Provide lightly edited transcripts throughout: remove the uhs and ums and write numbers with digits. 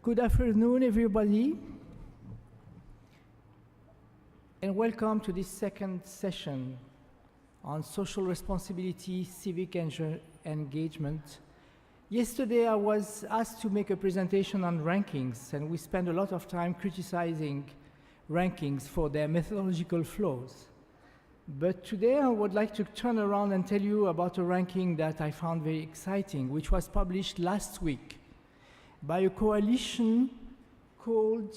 Good afternoon, everybody, and welcome to this second session on social responsibility, civic engagement. Yesterday, I was asked to make a presentation on rankings, and we spent a lot of time criticizing rankings for their methodological flaws. But today, I would like to turn around and tell you about a ranking that I found very exciting, which was published last week by a coalition called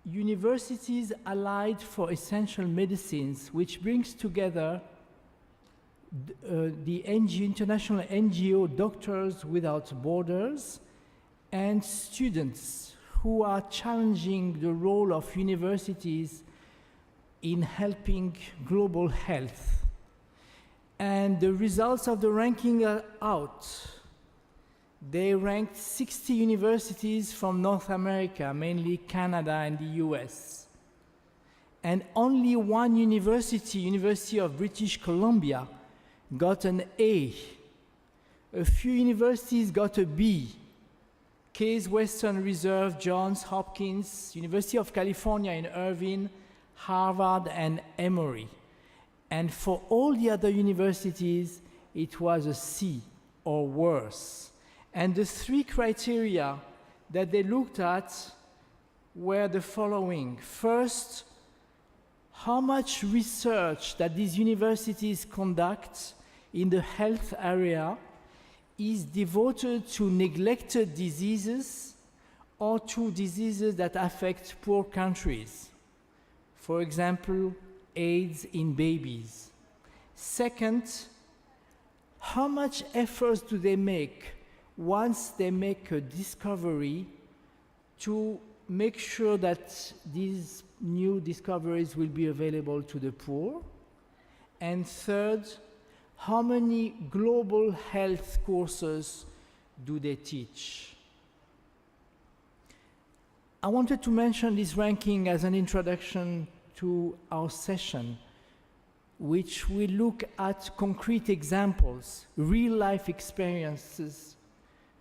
Universities Allied for Essential Medicines, which brings together the international NGO Doctors Without Borders and students who are challenging the role of universities in helping global health. And the results of the ranking are out. They ranked 60 universities from North America, mainly Canada and the US. And only one university, University of British Columbia, got an A. A few universities got a B. Case Western Reserve, Johns Hopkins, University of California in Irvine, Harvard, and Emory. And for all the other universities, it was a C or worse. And the three criteria that they looked at were the following. First, how much research that these universities conduct in the health area is devoted to neglected diseases or to diseases that affect poor countries. For example, AIDS in babies. Second, how much efforts do they make once they make a discovery to make sure that these new discoveries will be available to the poor? And third, how many global health courses do they teach? I wanted to mention this ranking as an introduction to our session, which will look at concrete examples, real-life experiences,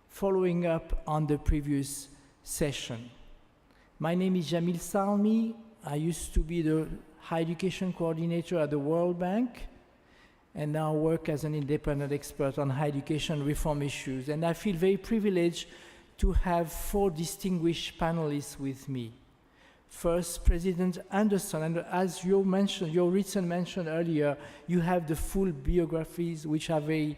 following up on the previous session. My name is Jamil Salmi. I used to be the higher education coordinator at the World Bank, and now work as an independent expert on higher education reform issues. And I feel very privileged to have four distinguished panelists with me. First, President Anderson, and as you mentioned, Rita mentioned earlier, you have the full biographies, which are very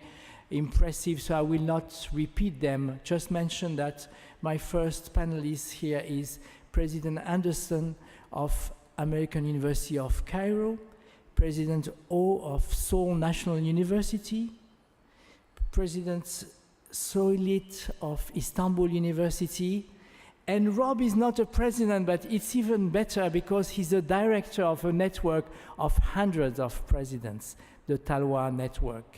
impressive, so I will not repeat them. Just mention that my first panelist here is President Anderson of American University of Cairo, President O of Seoul National University, President Soilit of Istanbul University, and Rob is not a president, but it's even better because he's a director of a network of hundreds of presidents, the Talwa Network.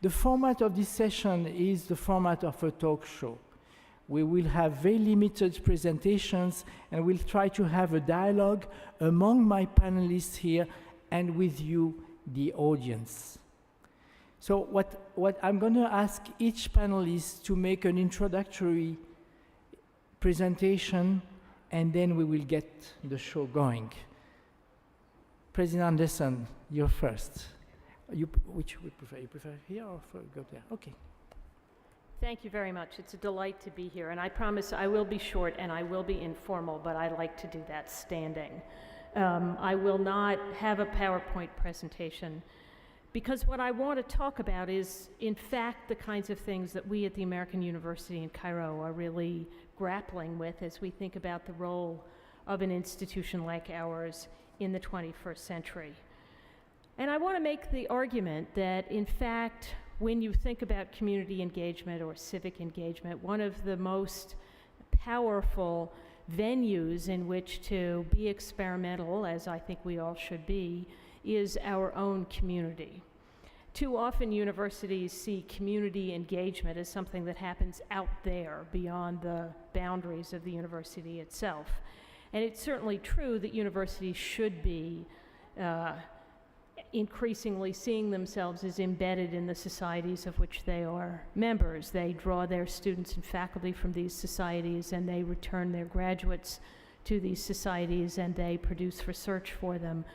The format of this session is the format of a talk show. We will have very limited presentations, and we'll try to have a dialogue among my panelists here and with you, the audience. So what I'm going to ask each panelist to make an introductory presentation, and then we will get the show going. President Anderson, you're first. Which would prefer? You prefer here or go there? Okay. Thank you very much. It's a delight to be here, and I promise I will be short and I will be informal, but I like to do that standing. I will not have a PowerPoint presentation because what I want to talk about is, in fact, the kinds of things that we at the American University in Cairo are really grappling with as we think about the role of an institution like ours in the 21st century. And I want to make the argument that, in fact, when you think about community engagement or civic engagement, one of the most powerful venues in which to be experimental, as I think we all should be, is our own community. Too often universities see community engagement as something that happens out there beyond the boundaries of the university itself. And it's certainly true that universities should be increasingly seeing themselves as embedded in the societies of which they are members. They draw their students and faculty from these societies, and they return their graduates to these societies, and they produce research for them.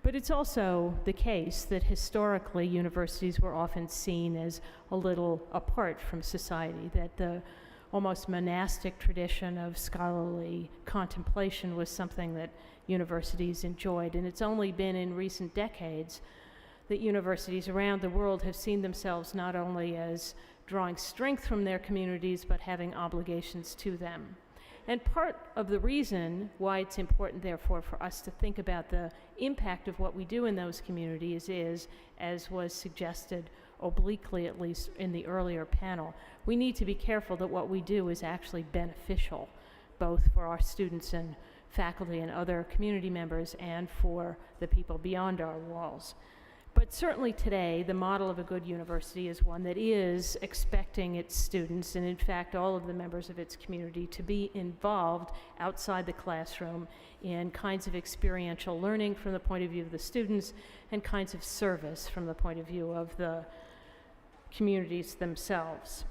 But it's also the case that historically universities were often seen as a little apart from society, that the almost monastic tradition of scholarly contemplation was something that universities enjoyed. And it's only been in recent decades that universities around the world have seen themselves not only as drawing strength from their communities, but having obligations to them. And part of the reason why it's important, therefore, for us to think about the impact of what we do in those communities is, as was suggested obliquely, at least in the earlier panel, we need to be careful that what we do is actually beneficial, both for our students and faculty and other community members and for the people beyond our walls. But certainly today, the model of a good university is one that is expecting its students, and in fact all of the members of its community, to be involved outside the classroom in kinds of experiential learning from the point of view of the students and kinds of service from the point of view of the communities themselves.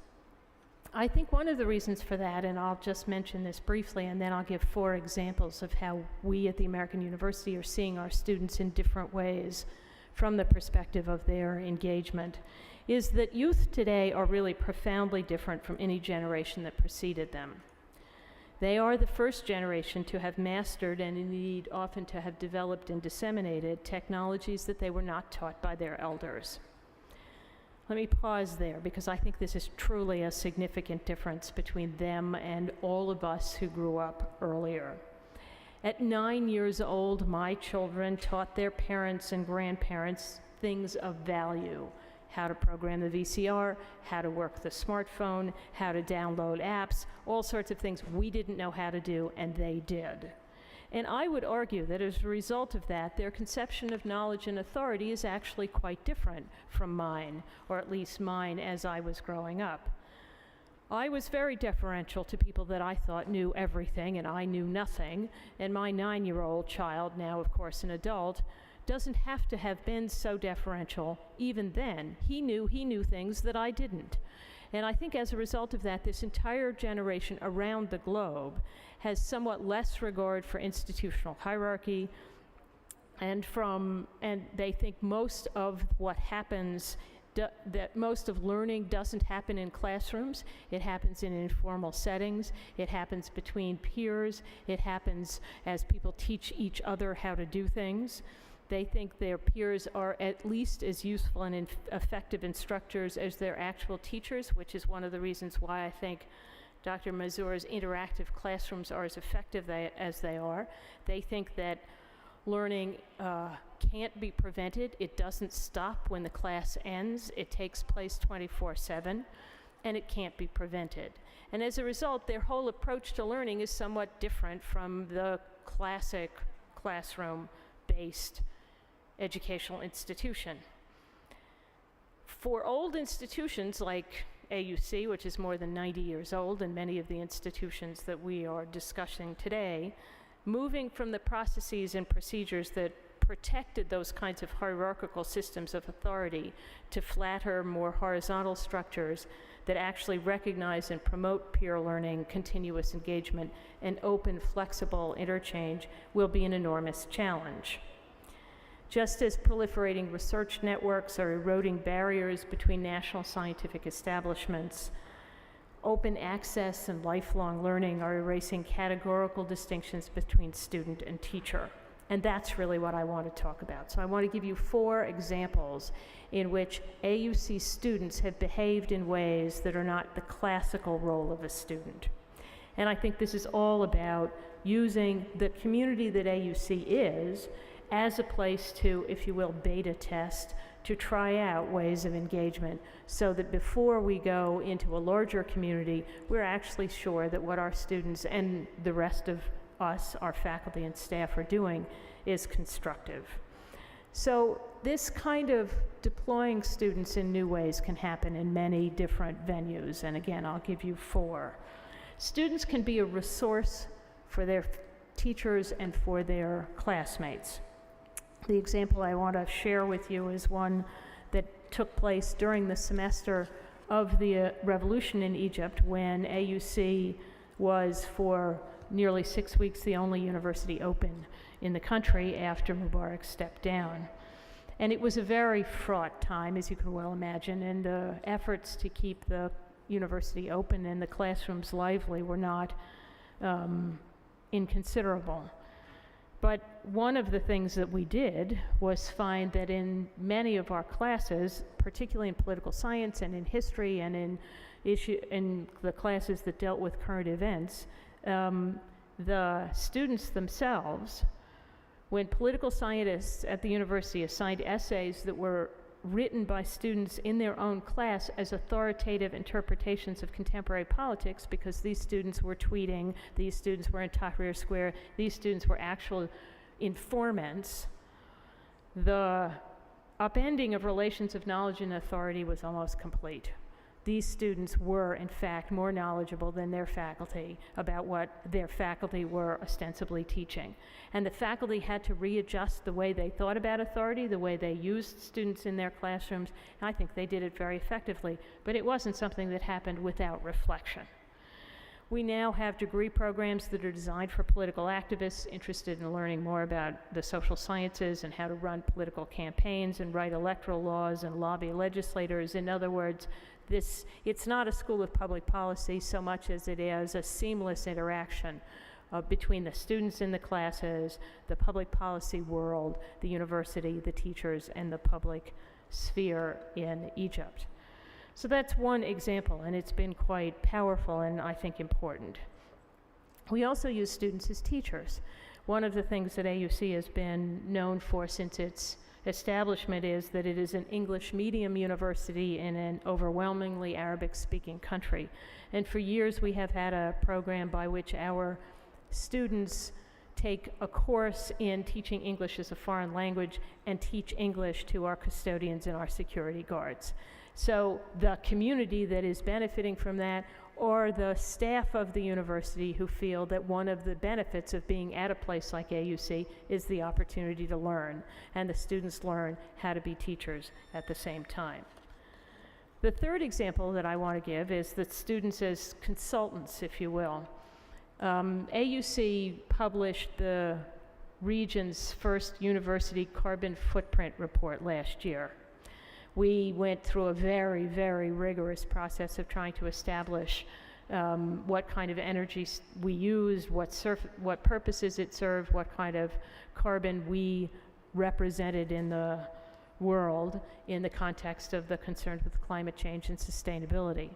I think one of the reasons for that, and I'll just mention this briefly and then I'll give 4 examples of how we at the American University are seeing our students in different ways from the perspective of their engagement, is that youth today are really profoundly different from any generation that preceded them. They are the first generation to have mastered, and indeed often to have developed and disseminated, technologies that they were not taught by their elders. Let me pause there, because I think this is truly a significant difference between them and all of us who grew up earlier. At 9 years old, my children taught their parents and grandparents things of value: how to program the VCR, how to work the smartphone, how to download apps, all sorts of things we didn't know how to do, and they did. And I would argue that as a result of that, their conception of knowledge and authority is actually quite different from mine, or at least mine as I was growing up. I was very deferential to people that I thought knew everything and I knew nothing, and my 9-year-old child, now of course an adult, doesn't have to have been so deferential even then. He knew things that I didn't. And I think as a result of that, this entire generation around the globe has somewhat less regard for institutional hierarchy, and they think most of what happens, that most of learning doesn't happen in classrooms. It happens in informal settings. It happens between peers. It happens as people teach each other how to do things. They think their peers are at least as useful and effective instructors as their actual teachers, which is one of the reasons why I think Dr. Mazur's interactive classrooms are as effective as they are. They think that learning can't be prevented. It doesn't stop when the class ends. It takes place 24/7, and it can't be prevented. And as a result, their whole approach to learning is somewhat different from the classic classroom-based educational institution. For old institutions like AUC, which is more than 90 years old, and many of the institutions that we are discussing today, moving from the processes and procedures that protected those kinds of hierarchical systems of authority to flatter, more horizontal structures that actually recognize and promote peer learning, continuous engagement, and open, flexible interchange will be an enormous challenge. Just as proliferating research networks are eroding barriers between national scientific establishments, open access and lifelong learning are erasing categorical distinctions between student and teacher. And that's really what I want to talk about. So I want to give you 4 examples in which AUC students have behaved in ways that are not the classical role of a student. And I think this is all about using the community that AUC is as a place to, if you will, beta test, to try out ways of engagement, so that before we go into a larger community, we're actually sure that what our students and the rest of us, our faculty and staff, are doing is constructive. So this kind of deploying students in new ways can happen in many different venues, and again, I'll give you 4. Students can be a resource for their teachers and for their classmates. The example I want to share with you is one that took place during the semester of the revolution in Egypt, when AUC was for nearly 6 weeks the only university open in the country after Mubarak stepped down. And it was a very fraught time, as you can well imagine, and the efforts to keep the university open and the classrooms lively were not inconsiderable. But one of the things that we did was find that in many of our classes, particularly in political science and in history and in the classes that dealt with current events, the students themselves, when political scientists at the university assigned essays that were written by students in their own class as authoritative interpretations of contemporary politics, because these students were tweeting, these students were in Tahrir Square, these students were actual informants, the upending of relations of knowledge and authority was almost complete. These students were, in fact, more knowledgeable than their faculty about what their faculty were ostensibly teaching. And the faculty had to readjust the way they thought about authority, the way they used students in their classrooms. And I think they did it very effectively, but it wasn't something that happened without reflection. We now have degree programs that are designed for political activists interested in learning more about the social sciences and how to run political campaigns and write electoral laws and lobby legislators. In other words, it's not a school of public policy so much as it is a seamless interaction between the students in the classes, the public policy world, the university, the teachers, and the public sphere in Egypt. So that's one example, and it's been quite powerful and I think important. We also use students as teachers. One of the things that AUC has been known for since its establishment is that it is an English medium university in an overwhelmingly Arabic-speaking country. And for years we have had a program by which our students take a course in teaching English as a foreign language and teach English to our custodians and our security guards. So the community that is benefiting from that, or the staff of the university who feel that one of the benefits of being at a place like AUC is the opportunity to learn, and the students learn how to be teachers at the same time. The third example that I want to give is that students as consultants, if you will. AUC published the region's first university carbon footprint report last year. We went through a very, very rigorous process of trying to establish what kind of energy we used, what purposes it served, what kind of carbon we represented in the world in the context of the concerns with climate change and sustainability.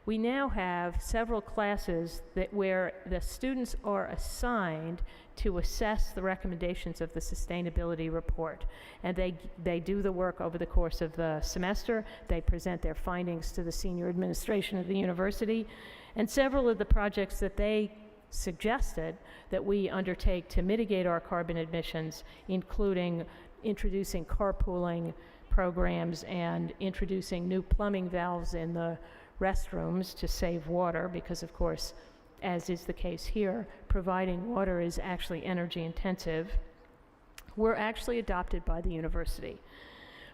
We now have several classes where the students are assigned to assess the recommendations of the sustainability report. And they do the work over the course of the semester. They present their findings to the senior administration of the university. And several of the projects that they suggested that we undertake to mitigate our carbon emissions, including introducing carpooling programs and introducing new plumbing valves in the restrooms to save water, because of course, as is the case here, providing water is actually energy intensive, were actually adopted by the university.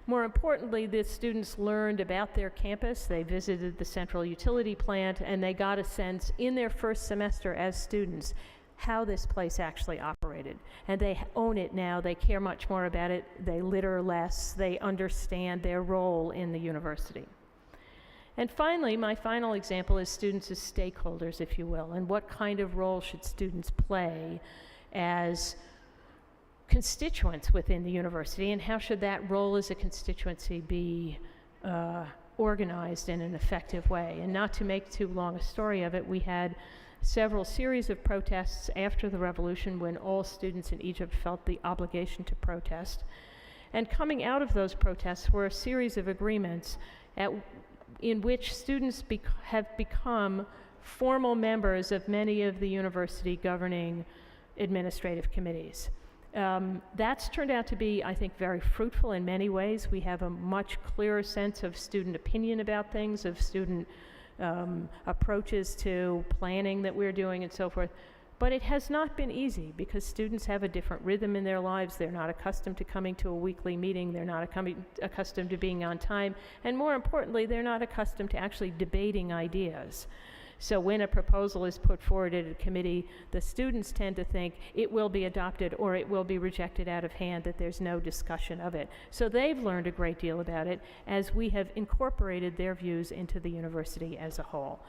More importantly, the students learned about their campus. They visited the central utility plant, and they got a sense in their first semester as students how this place actually operated. And they own it now. They care much more about it. They litter less. They understand their role in the university. And finally, my final example is students as stakeholders, if you will, and what kind of role should students play as constituents within the university, and how should that role as a constituency be organized in an effective way. And not to make too long a story of it, we had several series of protests after the revolution when all students in Egypt felt the obligation to protest. And coming out of those protests were a series of agreements in which students have become formal members of many of the university governing administrative committees. That's turned out to be, I think, very fruitful in many ways. We have a much clearer sense of student opinion about things, of student approaches to planning that we're doing and so forth. But it has not been easy because students have a different rhythm in their lives. They're not accustomed to coming to a weekly meeting. They're not accustomed to being on time. And more importantly, they're not accustomed to actually debating ideas. So when a proposal is put forward at a committee, the students tend to think it will be adopted or it will be rejected out of hand, that there's no discussion of it. So they've learned a great deal about it as we have incorporated their views into the university as a whole.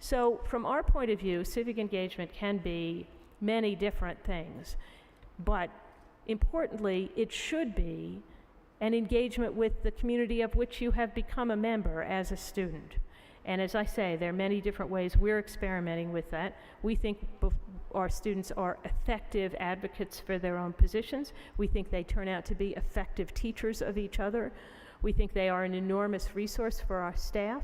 So from our point of view, civic engagement can be many different things, but importantly, it should be an engagement with the community of which you have become a member as a student. And as I say, there are many different ways we're experimenting with that. We think our students are effective advocates for their own positions. We think they turn out to be effective teachers of each other. We think they are an enormous resource for our staff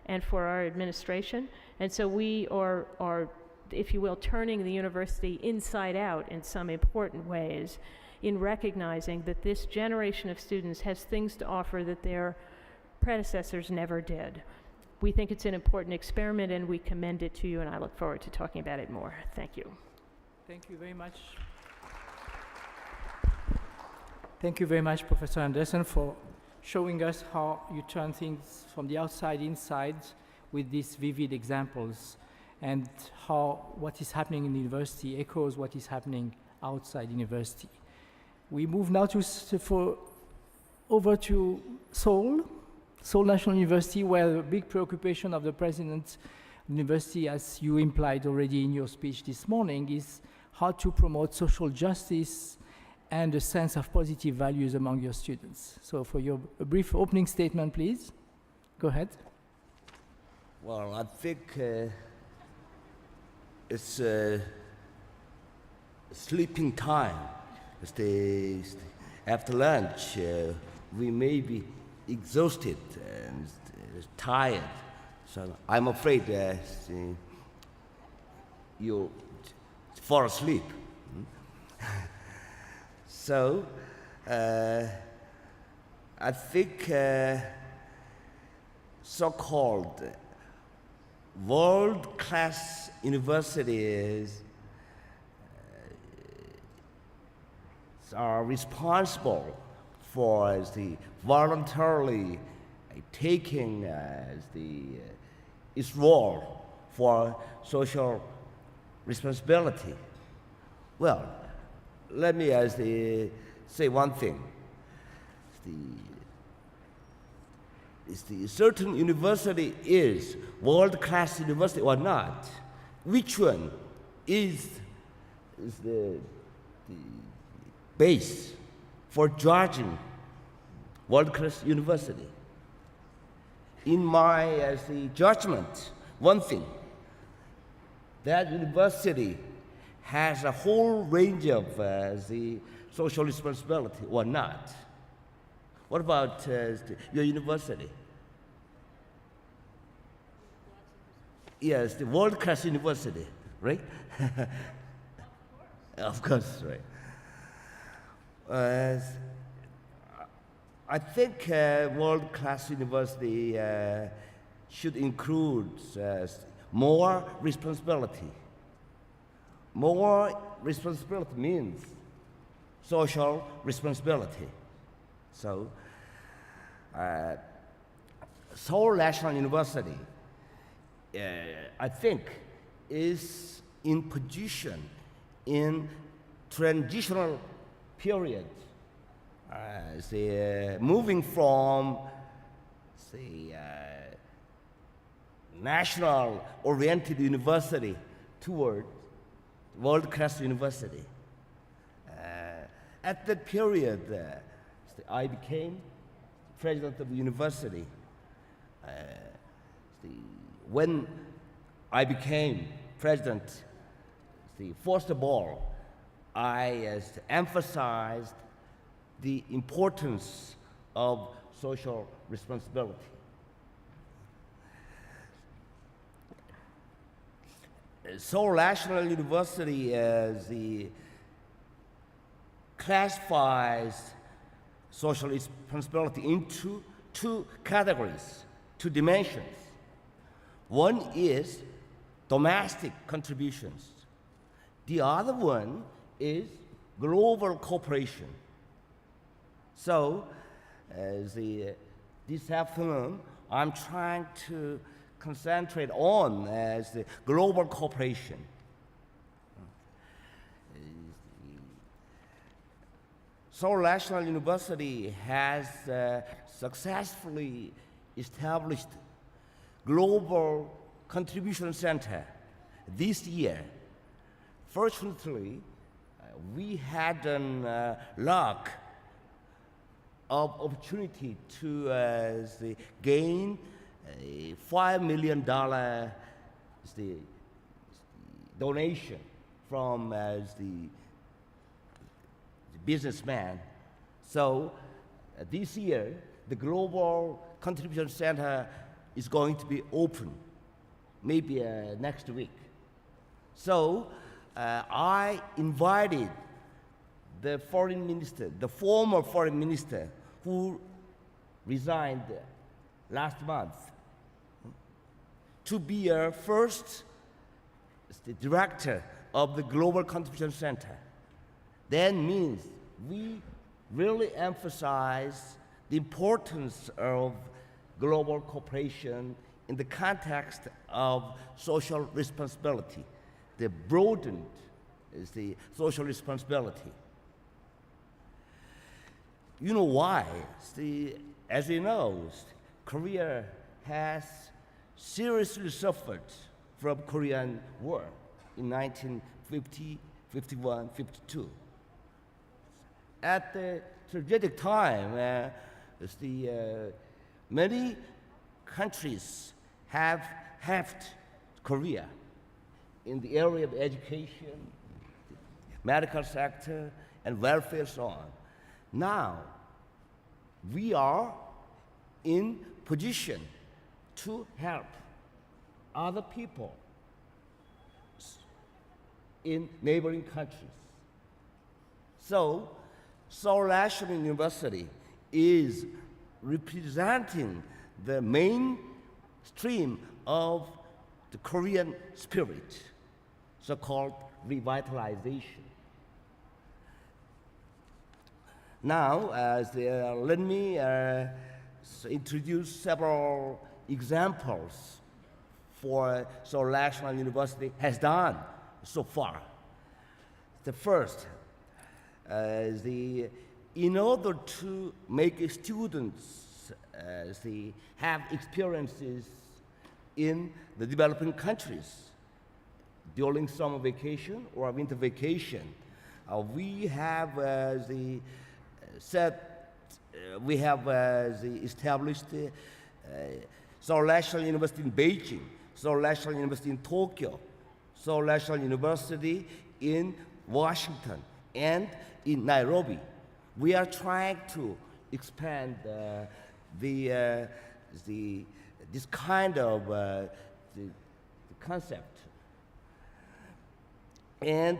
and for our administration. And so we are, if you will, turning the university inside out in some important ways in recognizing that this generation of students has things to offer that their predecessors never did. We think it's an important experiment and we commend it to you, and I look forward to talking about it more. Thank you. Thank you very much. Thank you very much, Professor Anderson, for showing us how you turn things from the outside inside with these vivid examples, and how what is happening in the university echoes what is happening outside university. We move now over to Seoul National University, where the big preoccupation of the President of the University, as you implied already in your speech this morning, is how to promote social justice and a sense of positive values among your students. So for your a brief opening statement, please. Go ahead. Well, I think it's sleeping time. After lunch, we may be exhausted and tired. So I'm afraid you fall asleep. So I think so-called world-class universities are responsible for the voluntarily taking its role for social responsibility. Well, let me say one thing. The certain university is world-class university or not? Which one is the base for judging world-class university? In my judgment, one thing, that university has a whole range of the social responsibility or not. What about your university? Yes, the world-class university, right? Of course, right. I think world-class university should include more responsibility. More responsibility means social responsibility. So, Seoul National University, I think, is in position in transitional period, moving from national-oriented university toward world-class university. At that period, I became president of the university. When I became president, first of all, I emphasized the importance of social responsibility. Seoul National University classifies social responsibility into two categories, two dimensions. One is domestic contributions, The other one is global cooperation. So, this afternoon, I'm trying to concentrate on the global cooperation. Seoul National University has successfully established Global Contribution Center this year. Fortunately, we had an luck of opportunity to gain a $5 million donation from the businessman. So this year, the Global Contribution Center is going to be open, maybe next week. So I invited the foreign minister, the former foreign minister who resigned last month, to be our first director of the Global Contribution Center. That means we really emphasize the importance of global cooperation in the context of social responsibility. The broadened is the social responsibility. You know why? As you know, Korea has seriously suffered from Korean War in 1950, 51, 52. At the tragic time, many countries have helped Korea in the area of education, medical sector, and welfare, so on. Now, we are in position to help other people in neighboring countries. So, Seoul National University is representing the mainstream of the Korean spirit, so-called revitalization. Now, let me introduce several examples for Seoul National University has done so far. The first, in order to make students have experiences in the developing countries during summer vacation or winter vacation, we have established Seoul National University in Beijing, Seoul National University in Tokyo, Seoul National University in Washington, and in Nairobi. We are trying to expand this kind of the concept. And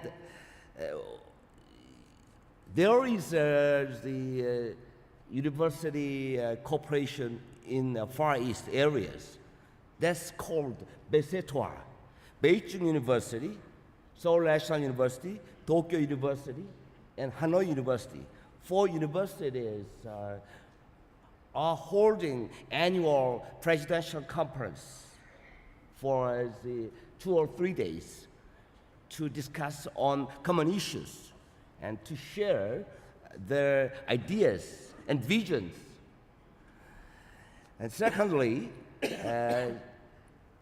there is the university cooperation in Far East areas. That's called BESETOA. Beijing University, Seoul National University, Tokyo University, and Hanoi University. 4 universities are holding annual presidential conference for the 2 or 3 days to discuss on common issues and to share their ideas and visions. And secondly,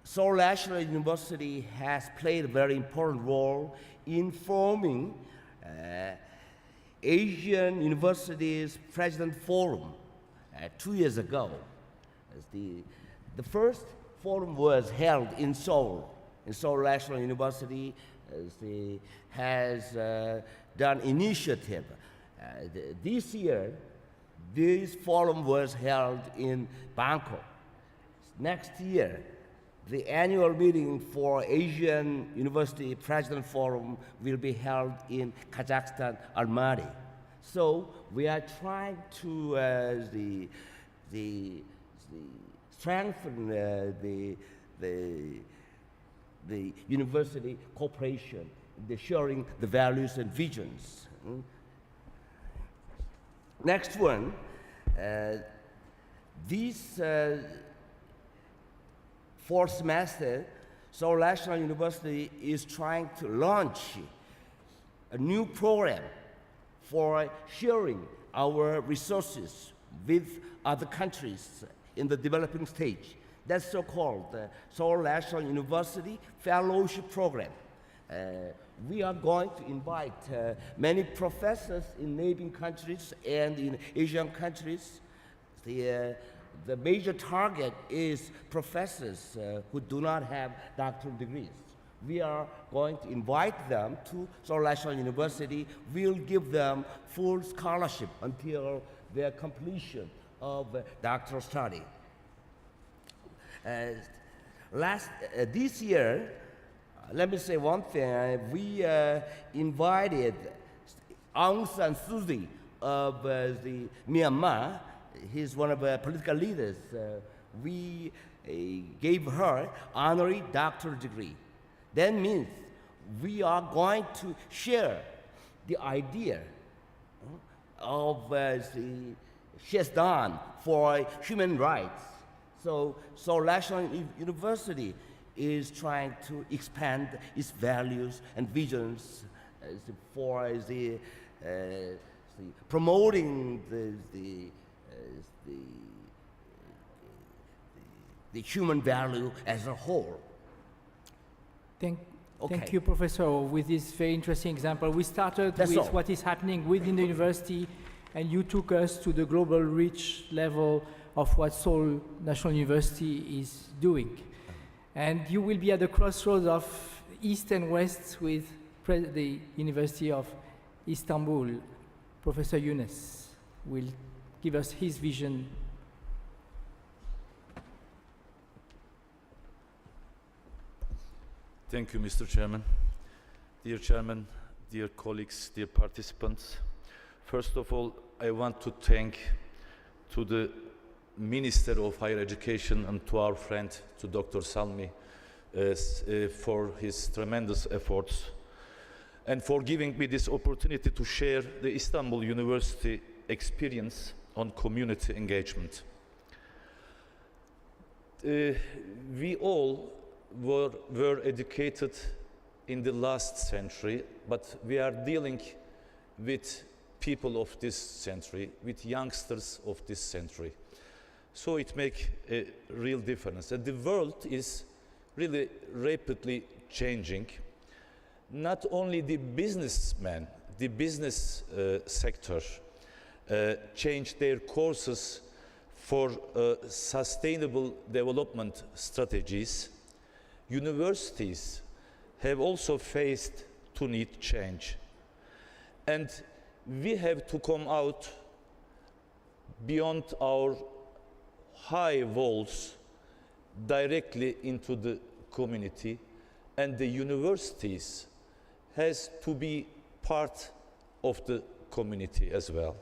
Seoul National University has played a very important role in forming Asian Universities President Forum 2 years ago. The first forum was held in Seoul National University has done initiative. This year, this forum was held in Bangkok. Next year, the annual meeting for Asian University President Forum will be held in Kazakhstan, Almaty. So we are trying to strengthen the university cooperation the sharing the values and visions. Next one, this fourth semester, Seoul National University is trying to launch a new program for sharing our resources with other countries in the developing stage. That's so-called Seoul National University Fellowship Program. We are going to invite many professors in neighboring countries and in Asian countries. The major target is professors who do not have doctoral degrees. We are going to invite them to Seoul National University. We'll give them full scholarship until their completion of doctoral study. This year, let me say one thing. We invited Aung San Suu Kyi of the Myanmar. He's one of the political leaders. We gave her honorary doctoral degree. That means we are going to share the idea of she has done for human rights. So National University is trying to expand its values and visions for promoting the human value as a whole. Thank you, Professor, with this very interesting example. We started with what is happening within the university, and you took us to the global reach level of what Seoul National University is doing. And you will be at the crossroads of East and West with the University of Istanbul. Professor Yunus will give us his vision. Thank you, Mr. Chairman. Dear Chairman, dear colleagues, dear participants. First of all, I want to thank to the Minister of Higher Education and to our friend, to Dr. Salmi, for his tremendous efforts and for giving me this opportunity to share the Istanbul University experience on community engagement. We all were educated in the last century, but we are dealing with people of this century, with youngsters of this century. So it makes a real difference. And the world is really rapidly changing. Not only the businessmen, the business sector change their courses for sustainable development strategies, universities have also faced to need change. And we have to come out beyond our high walls directly into the community, and the universities has to be part of the community as well.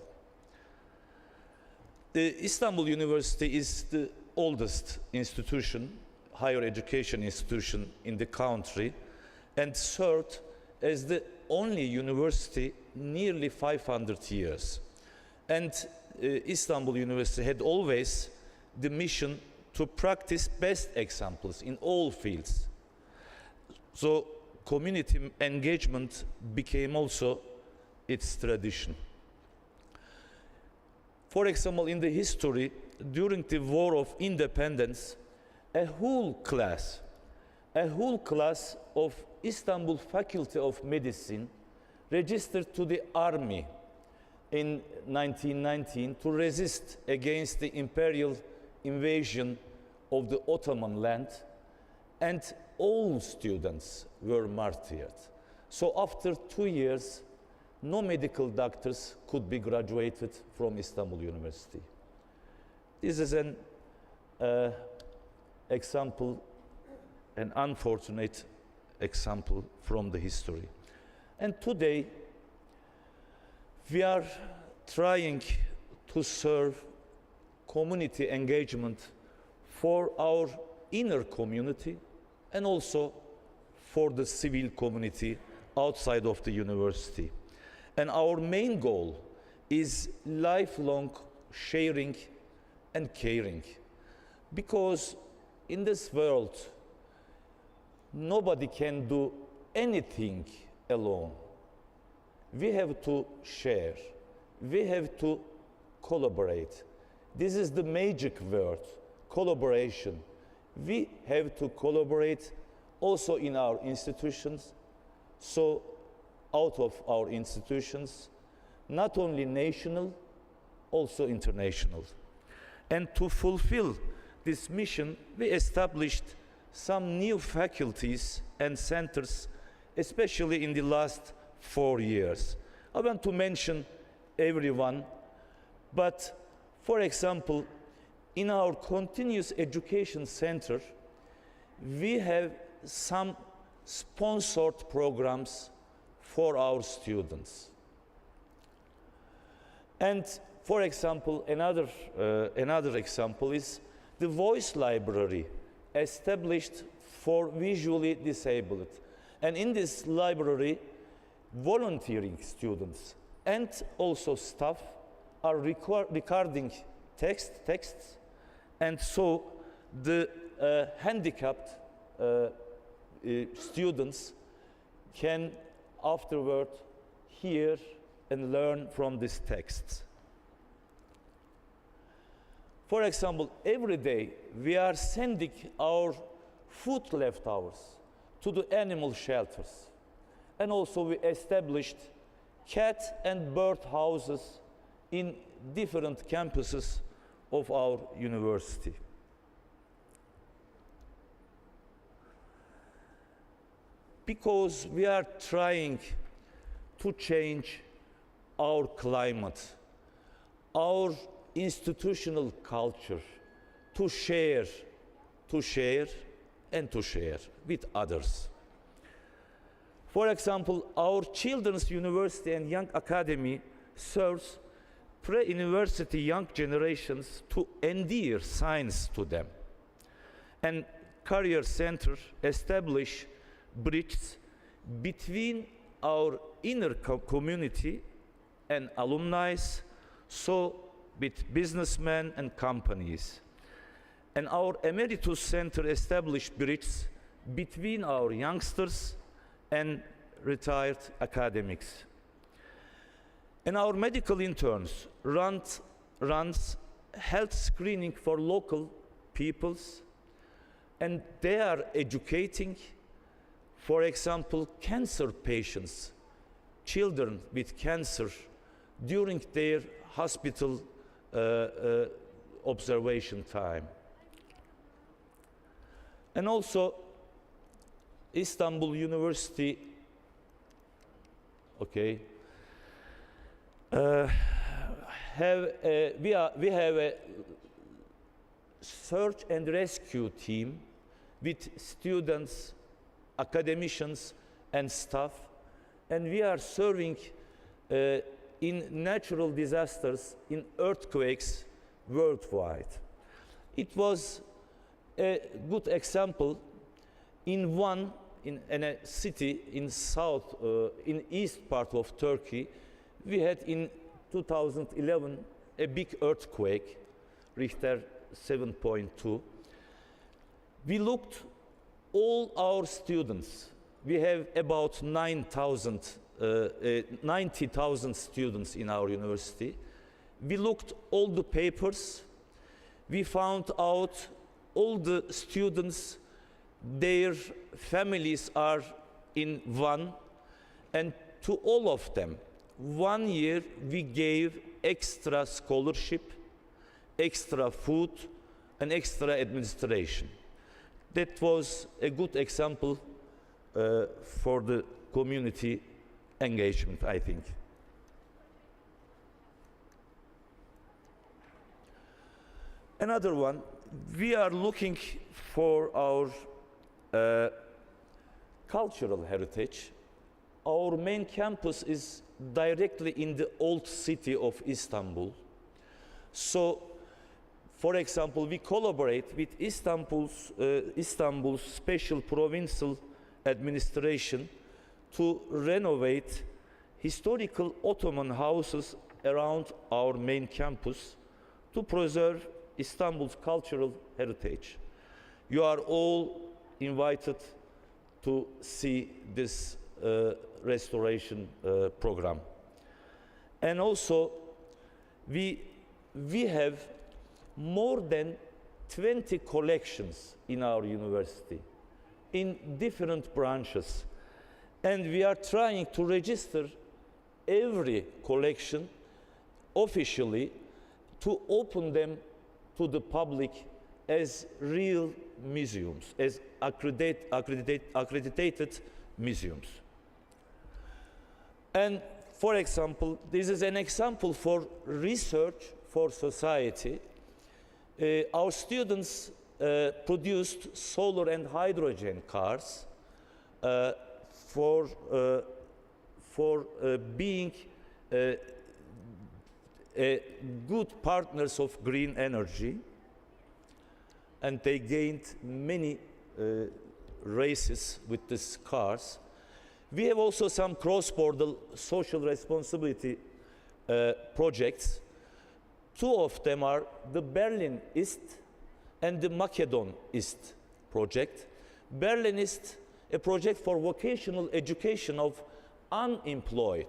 The Istanbul University is the oldest institution, higher education institution in the country, and served as the only university nearly 500 years. And Istanbul University had always the mission to practice best examples in all fields. So community engagement became also its tradition. For example, in the history, during the War of Independence, a whole class of Istanbul Faculty of Medicine registered to the army in 1919 to resist against the imperial invasion of the Ottoman land, and all students were martyred. So after 2 years, no medical doctors could be graduated from Istanbul University. This is an example, an unfortunate example from the history. And today, we are trying to serve community engagement for our inner community and also for the civil community outside of the university. And our main goal is lifelong sharing and caring. Because in this world, nobody can do anything alone. We have to share. We have to collaborate. This is the magic word, collaboration. We have to collaborate also in our institutions, so out of our institutions, not only national, also international. And to fulfill this mission, we established some new faculties and centers, especially in the last 4 years. I want to mention everyone, but for example, in our continuous education center, we have some sponsored programs for our students. And for example, another example is the Voice Library, established for visually disabled. And in this library, volunteering students and also staff are recording texts, and so the handicapped students can afterward hear and learn from these texts. For example, every day we are sending our food leftovers to the animal shelters. And also we established cat and bird houses in different campuses of our university. Because we are trying to change our climate, our institutional culture, to share, and to share with others. For example, our Children's University and Young Academy serves pre-university young generations to endear science to them. And Career Center establish bridges between our inner community and alumni, so with businessmen and companies. And our Emeritus Center established bridges between our youngsters and retired academics. And our medical interns runs health screening for local peoples, and they are educating, for example, cancer patients, children with cancer, during their hospital observation time. And also, Istanbul University, we have a search and rescue team with students, academicians, and staff, and we are serving in natural disasters, in earthquakes worldwide. It was a good example in a city in in east part of Turkey. We had in 2011 a big earthquake, Richter 7.2. We looked all our students. We have about 90,000 students in our university. We looked all the papers. We found out all the students, their families are in one, and to all of them, 1 year we gave extra scholarship, extra food, and extra administration. That was a good example for the community engagement, I think. Another one, we are looking for our cultural heritage. Our main campus is directly in the old city of Istanbul. So, for example, we collaborate with Istanbul's special provincial administration to renovate historical Ottoman houses around our main campus to preserve Istanbul's cultural heritage. You are all invited to see this restoration program. And also, we have more than 20 collections in our university in different branches. And we are trying to register every collection officially to open them to the public as real museums, as accredited museums. And for example, this is an example for research for society. Our students produced solar and hydrogen cars for being good partners of green energy, and they gained many races with these cars. We have also some cross-border social responsibility projects. Two of them are the Berlin East and the Macedon East project. Berlin East, a project for vocational education of unemployed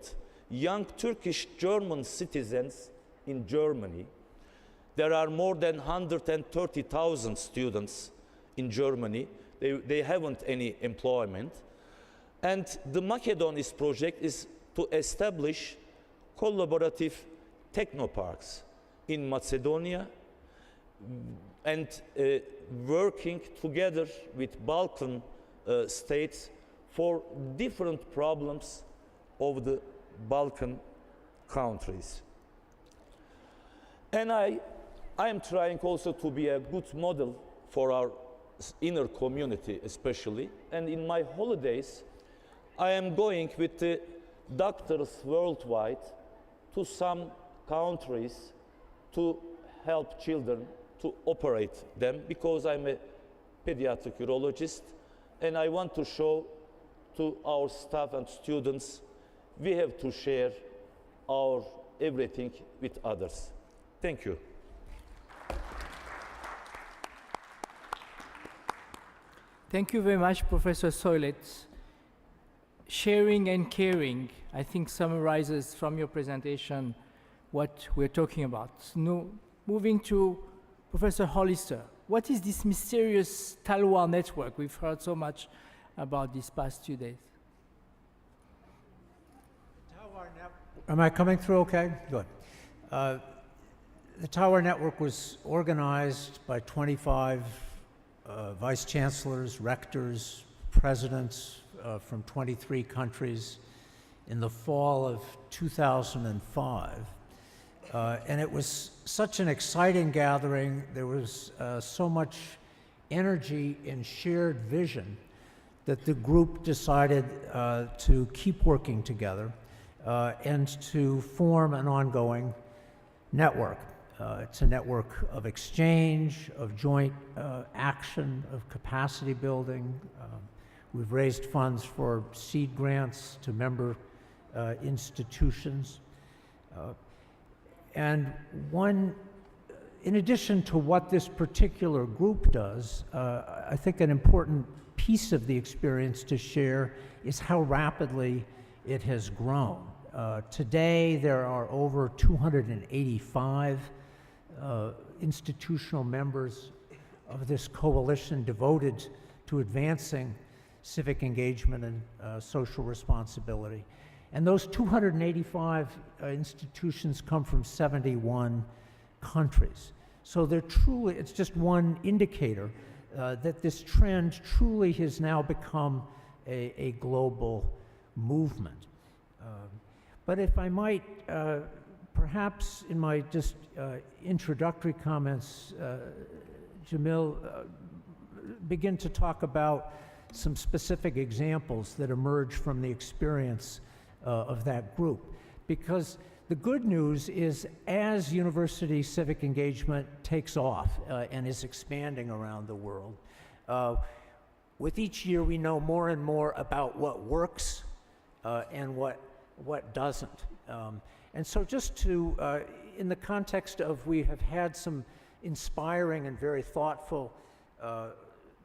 young Turkish German citizens in Germany. There are more than 130,000 students in Germany. They haven't any employment. And the Macedon East project is to establish collaborative technoparks in Macedonia and working together with Balkan states for different problems of the Balkan countries. And I am trying also to be a good model for our inner community especially. And in my holidays, I am going with the doctors worldwide to some countries to help children to operate them, because I'm a pediatric urologist and I want to show to our staff and students we have to share our everything with others. Thank you. Thank you very much, Professor Soilet. Sharing and caring, I think, summarizes from your presentation what we're talking about. Now, moving to Professor Hollister, what is this mysterious Talwa network? We've heard so much about these past 2 days. Am I coming through okay? Good. The Tower Network was organized by 25 vice chancellors, rectors, presidents from 23 countries in the fall of 2005. And it was such an exciting gathering. There was so much energy and shared vision that the group decided to keep working together and to form an ongoing network. It's a network of exchange, of joint action, of capacity building. We've raised funds for seed grants to member institutions. And in addition to what this particular group does, I think an important piece of the experience to share is how rapidly it has grown. Today, there are over 285 institutional members of this coalition devoted to advancing civic engagement and social responsibility. And those 285 institutions come from 71 countries. So they're truly, it's just one indicator that this trend truly has now become a global movement. But if I might, perhaps in my just introductory comments, Jamil, begin to talk about some specific examples that emerge from the experience of that group. Because the good news is, as university civic engagement takes off and is expanding around the world, with each year we know more and more about what works and what doesn't. And so just to, in the context of we have had some inspiring and very thoughtful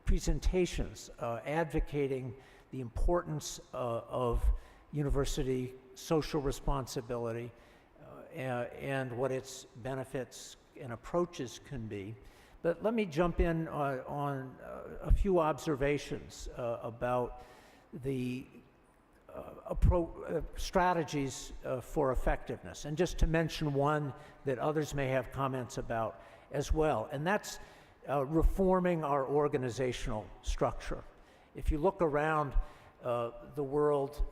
presentations advocating the importance of university social responsibility and what its benefits and approaches can be. But let me jump in on a few observations about the strategies for effectiveness. And just to mention one that others may have comments about as well, and that's reforming our organizational structure. If you look around the world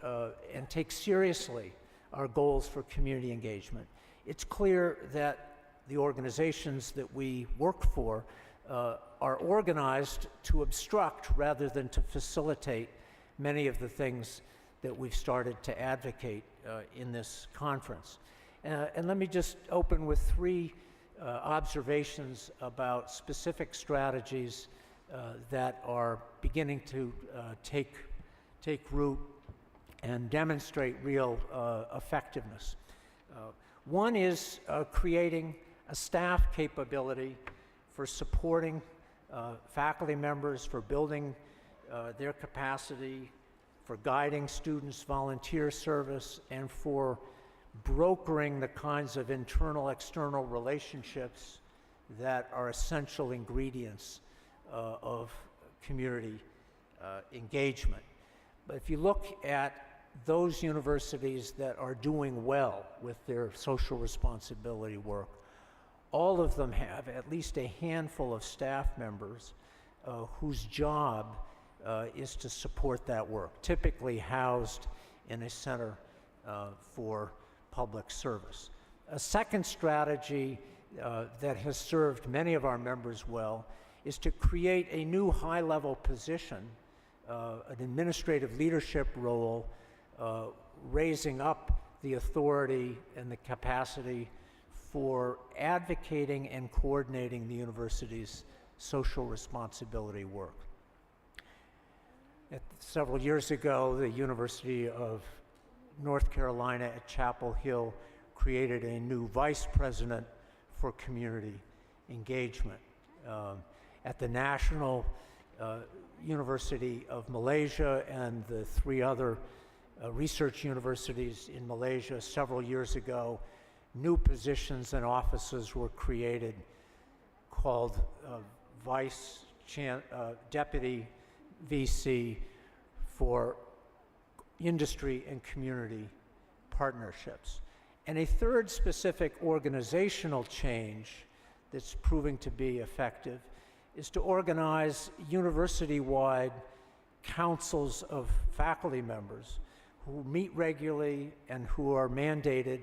and take seriously our goals for community engagement, it's clear that the organizations that we work for are organized to obstruct rather than to facilitate many of the things that we've started to advocate in this conference. And let me just open with three observations about specific strategies that are beginning to take root and demonstrate real effectiveness. One is creating a staff capability for supporting faculty members, for building their capacity, for guiding students' volunteer service, and for brokering the kinds of internal-external relationships that are essential ingredients of community engagement. But if you look at those universities that are doing well with their social responsibility work, all of them have at least a handful of staff members whose job is to support that work, typically housed in a center for public service. A second strategy that has served many of our members well is to create a new high-level position, an administrative leadership role, raising up the authority and the capacity for advocating and coordinating the university's social responsibility work. Several years ago, the University of North Carolina at Chapel Hill created a new vice president for community engagement. At the National University of Malaysia and the three other research universities in Malaysia several years ago, new positions and offices were created called Deputy VC for industry and community partnerships. And a third specific organizational change that's proving to be effective is to organize university-wide councils of faculty members who meet regularly and who are mandated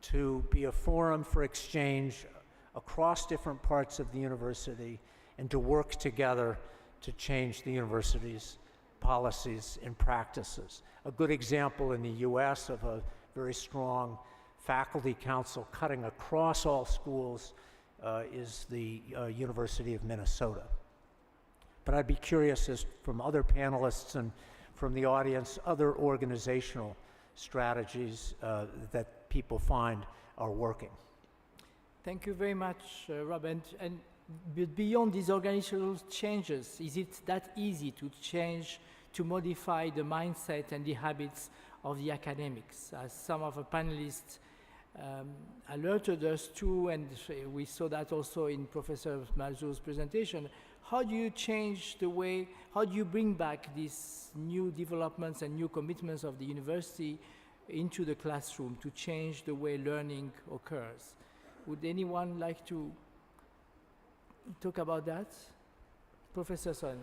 to be a forum for exchange across different parts of the university and to work together to change the university's policies and practices. A good example in the US of a very strong faculty council cutting across all schools is the University of Minnesota. But I'd be curious as from other panelists and from the audience, other organizational strategies that people find are working. Thank you very much, Rob. And beyond these organizational changes, is it that easy to change, to modify the mindset and the habits of the academics? As some of the panelists alerted us to, and we saw that also in Professor Malzo's presentation, how do you change the way, how do you bring back these new developments and new commitments of the university into the classroom to change the way learning occurs? Would anyone like to talk about that? Professor Son.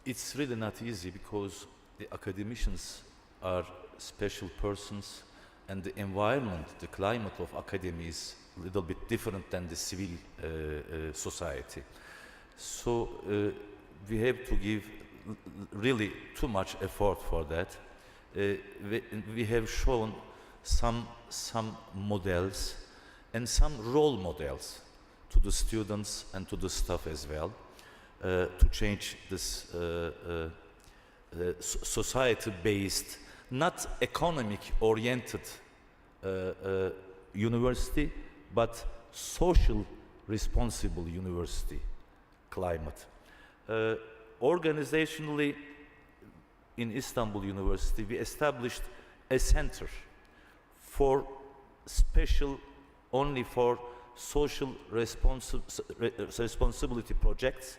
It's really not easy because the academicians are special persons and the environment, the climate of academia is a little bit different than the civil society. So we have to give really too much effort for that. We have shown some models and some role models to the students and to the staff as well to change this society-based not economic oriented university, but social responsible university climate. Organizationally, in Istanbul University, we established a center for special only for social responsibility projects,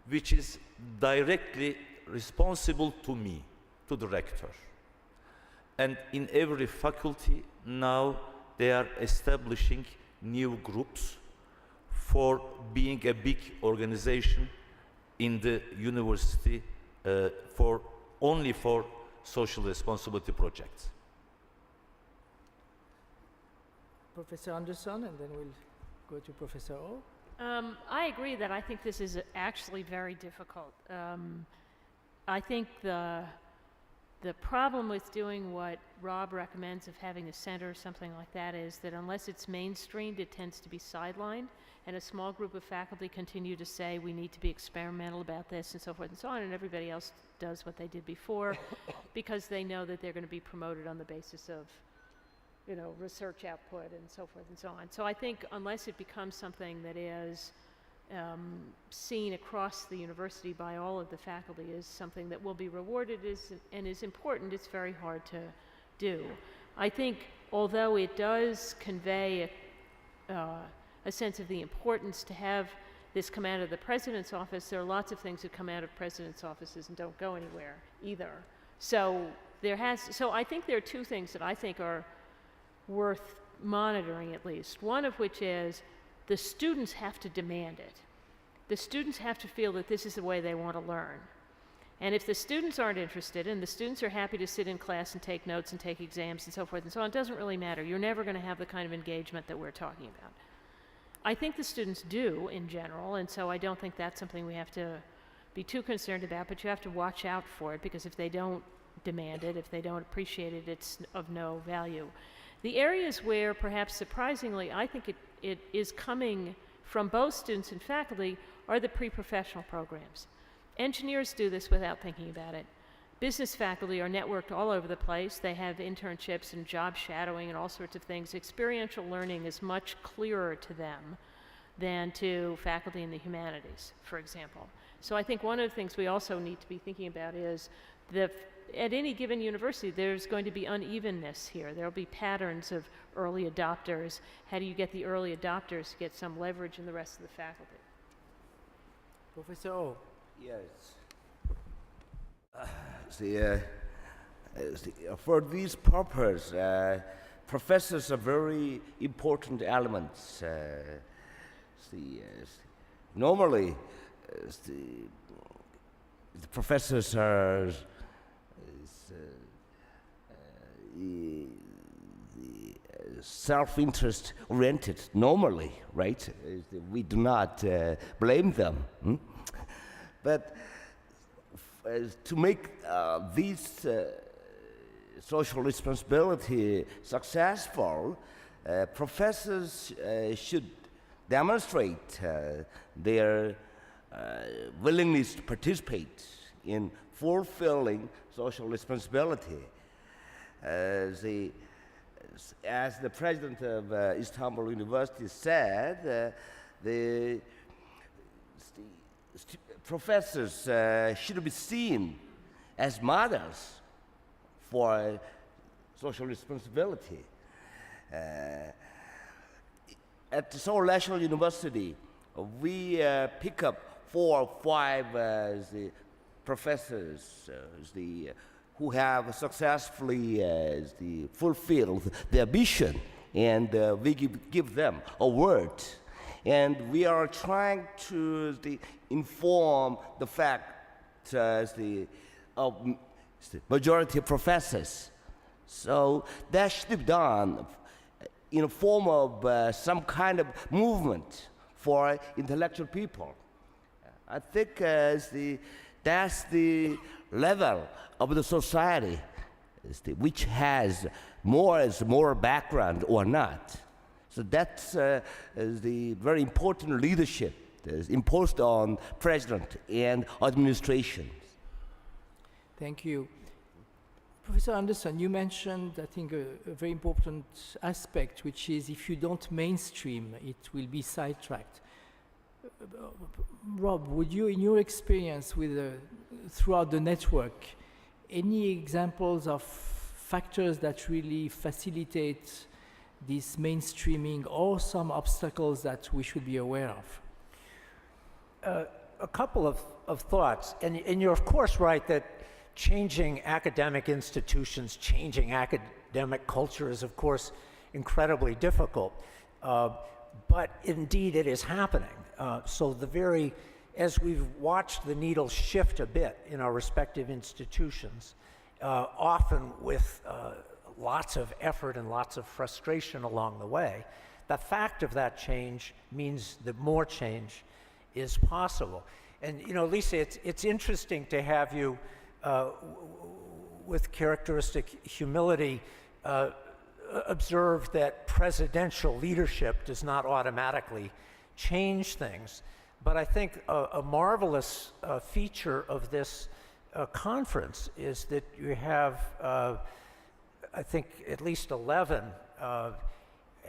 which is directly responsible to me, to the rector. And in every faculty now they are establishing new groups for being a big organization in the university only for social responsibility projects. Professor Anderson, and then we'll go to Professor O. I agree that I think this is actually very difficult. I think the problem with doing what Rob recommends of having a center or something like that is that unless it's mainstreamed, it tends to be sidelined, and a small group of faculty continue to say we need to be experimental about this and so forth and so on, and everybody else does what they did before because they know that they're going to be promoted on the basis of, you know, research output and so forth and so on. So I think unless it becomes something that is seen across the university by all of the faculty as something that will be rewarded and is important, it's very hard to do. I think although it does convey a sense of the importance to have this come out of the president's office, there are lots of things that come out of president's offices and don't go anywhere either. So I think there are two things that I think are worth monitoring at least. One of which is the students have to demand it. The students have to feel that this is the way they want to learn. And if the students aren't interested and the students are happy to sit in class and take notes and take exams and so forth and so on, it doesn't really matter. You're never going to have the kind of engagement that we're talking about. I think the students do in general, and so I don't think that's something we have to be too concerned about, but you have to watch out for it because if they don't demand it, if they don't appreciate it, it's of no value. The areas where, perhaps surprisingly, I think it is coming from both students and faculty are the pre-professional programs. Engineers do this without thinking about it. Business faculty are networked all over the place. They have internships and job shadowing and all sorts of things. Experiential learning is much clearer to them than to faculty in the humanities, for example. So I think one of the things we also need to be thinking about is at any given university, there's going to be unevenness here. There'll be patterns of early adopters. How do you get the early adopters to get some leverage in the rest of the faculty? Professor O. Yes. For this purpose, professors are very important elements. Normally, the professors are self-interest oriented normally, right? We do not blame them. But to make this social responsibility successful, professors should demonstrate their willingness to participate in fulfilling social responsibility. As the president of Istanbul University said, the professors should be seen as models for social responsibility. At Seoul National University, we pick up 4 or 5 professors who have successfully fulfilled their mission, and we give them awards. And we are trying to inform the fact of the majority of professors. So that should be done in a form of some kind of movement for intellectual people. I think that's the level of the society which has more background or not. So that's the very important leadership that is imposed on president and administration. Thank you. Professor Anderson, you mentioned, I think, a very important aspect, which is if you don't mainstream, it will be sidetracked. Rob, would you, in your experience with throughout the network, any examples of factors that really facilitate this mainstreaming or some obstacles that we should be aware of? A couple of thoughts, and you're of course right that changing academic institutions, changing academic culture is of course incredibly difficult, but indeed it is happening. So as we've watched the needle shift a bit in our respective institutions, often with lots of effort and lots of frustration along the way, the fact of that change means that more change is possible. And you know, Lisa, it's interesting to have you with characteristic humility observe that presidential leadership does not automatically change things. But I think a marvelous feature of this conference is that you have, I think, at least 11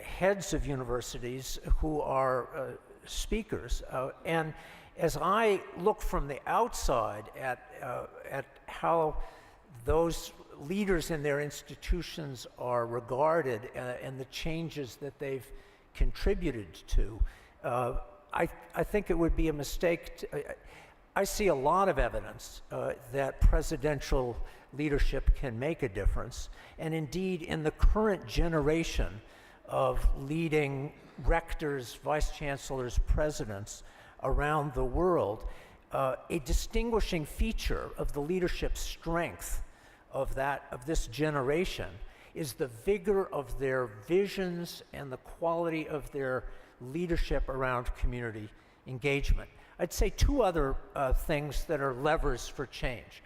heads of universities who are speakers. And as I look from the outside at how those leaders in their institutions are regarded and the changes that they've contributed to, I think it would be a mistake. I see a lot of evidence that presidential leadership can make a difference. And indeed, in the current generation of leading rectors, vice chancellors, presidents around the world, a distinguishing feature of the leadership strength of this generation is the vigor of their visions and the quality of their leadership around community engagement. I'd say two other things that are levers for change.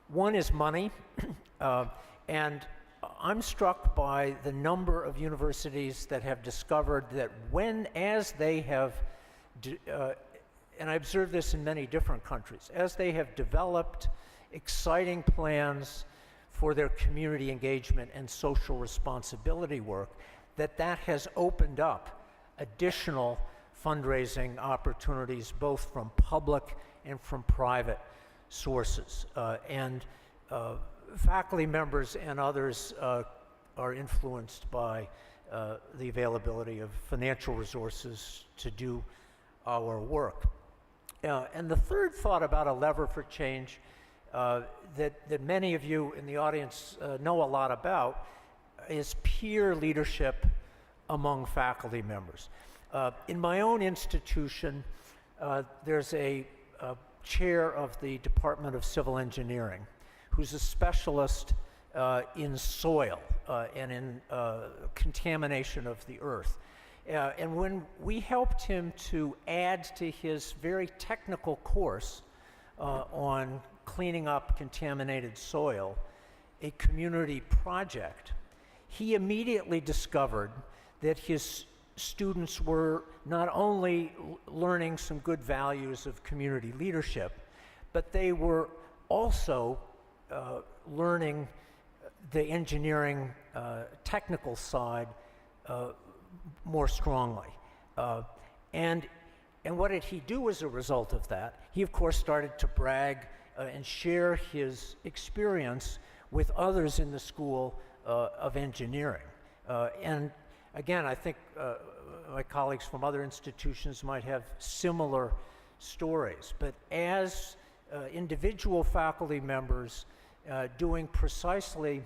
One is money, and I'm struck by the number of universities that have discovered that as they have, and I observe this in many different countries, as they have developed exciting plans for their community engagement and social responsibility work, that has opened up additional fundraising opportunities both from public and from private sources. And faculty members and others are influenced by the availability of financial resources to do our work. And the third thought about a lever for change that many of you in the audience know a lot about is peer leadership among faculty members. In my own institution, there's a chair of the Department of Civil Engineering who's a specialist in soil and in contamination of the earth. And when we helped him to add to his very technical course on cleaning up contaminated soil, a community project, he immediately discovered that his students were not only learning some good values of community leadership, but they were also learning the engineering technical side more strongly. And what did he do as a result of that? He, of course, started to brag and share his experience with others in the School of Engineering. And again, I think my colleagues from other institutions might have similar stories. But as individual faculty members doing precisely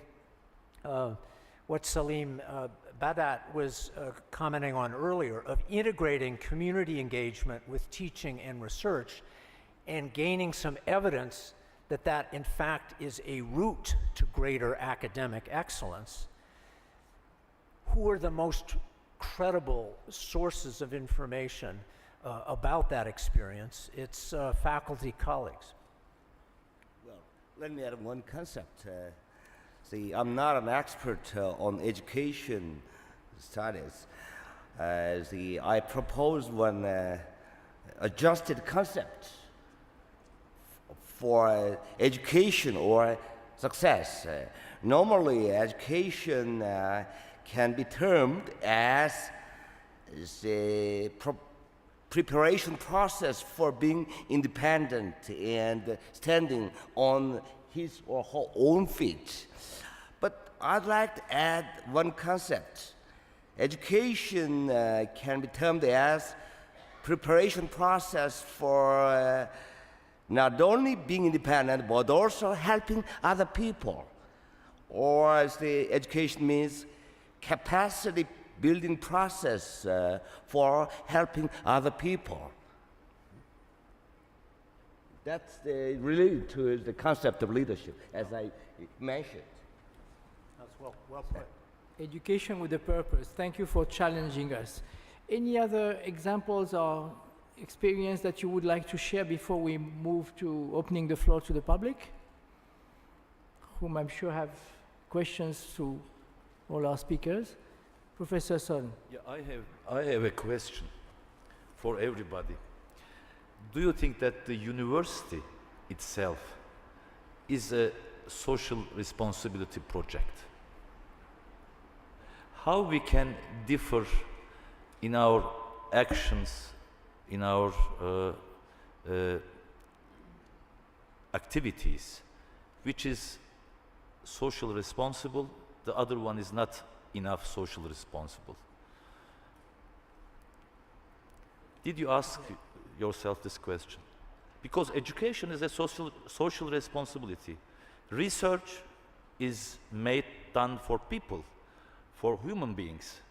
what Salim Badat was commenting on earlier, of integrating community engagement with teaching and research and gaining some evidence that in fact is a route to greater academic excellence, who are the most credible sources of information about that experience? It's faculty colleagues. Well, let me add one concept. See, I'm not an expert on education studies. I proposed one adjusted concept for education or success. Normally, education can be termed as the preparation process for being independent and standing on his or her own feet. But I'd like to add one concept. Education can be termed as preparation process for not only being independent, but also helping other people. Or as the education means, capacity building process for helping other people. That's related to the concept of leadership, as I mentioned. That's well put. Education with a purpose. Thank you for challenging us. Any other examples or experience that you would like to share before we move to opening the floor to the public? Whom I'm sure have questions to all our speakers. Professor Son. Yeah, I have a question for everybody. Do you think that the university itself is a social responsibility project? How we can differ in our actions, in our activities, which is social responsible, the other one is not enough social responsible. Did you ask yourself this question? Because education is a social responsibility. Research is done for people, for human beings.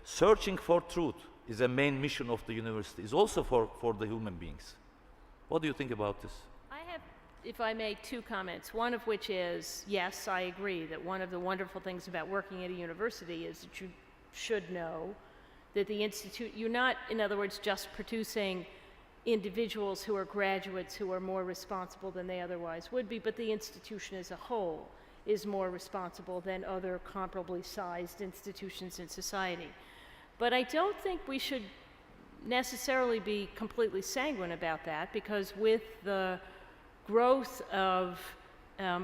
Searching for truth is a main mission of the university, is also for the human beings. What do you think about this? I have, if I may, two comments. One of which is, yes, I agree that one of the wonderful things about working at a university is that you should know that the institute, you're not, in other words, just producing individuals who are graduates who are more responsible than they otherwise would be, but the institution as a whole is more responsible than other comparably sized institutions in society. But I don't think we should necessarily be completely sanguine about that, because with the growth of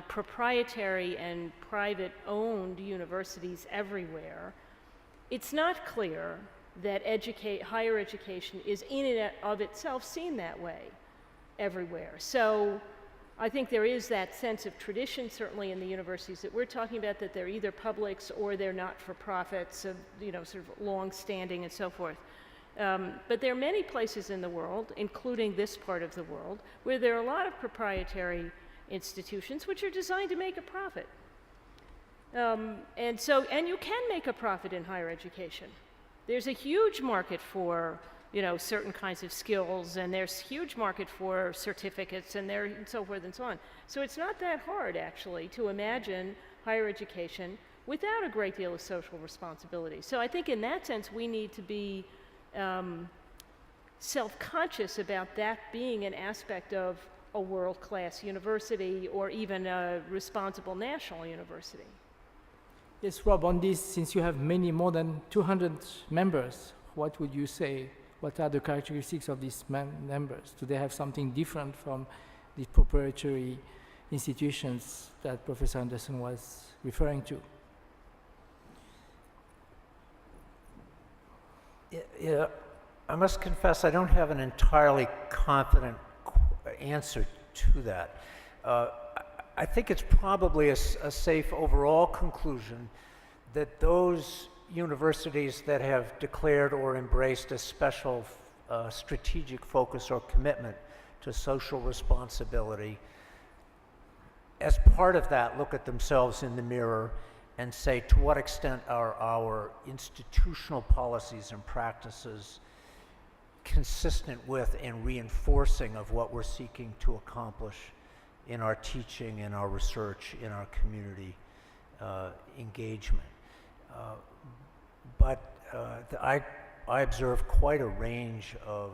proprietary and private-owned universities everywhere, it's not clear that higher education is in and of itself seen that way everywhere. So I think there is that sense of tradition, certainly in the universities that we're talking about, that they're either publics or they're not-for-profits, of, sort of long-standing and so forth. But there are many places in the world, including this part of the world, where there are a lot of proprietary institutions which are designed to make a profit. And you can make a profit in higher education. There's a huge market for, certain kinds of skills, and there's huge market for certificates, and so forth and so on. So it's not that hard, actually, to imagine higher education without a great deal of social responsibility. So I think in that sense, we need to be self-conscious about that being an aspect of a world-class university or even a responsible national university. Yes, Rob, on this, since you have more than 200 members, what would you say? What are the characteristics of these members? Do they have something different from the proprietary institutions that Professor Anderson was referring to? Yeah, I must confess I don't have an entirely confident answer to that. I think it's probably a safe overall conclusion that those universities that have declared or embraced a special strategic focus or commitment to social responsibility, as part of that, look at themselves in the mirror and say, to what extent are our institutional policies and practices consistent with and reinforcing of what we're seeking to accomplish in our teaching, in our research, in our community engagement. I observe quite a range of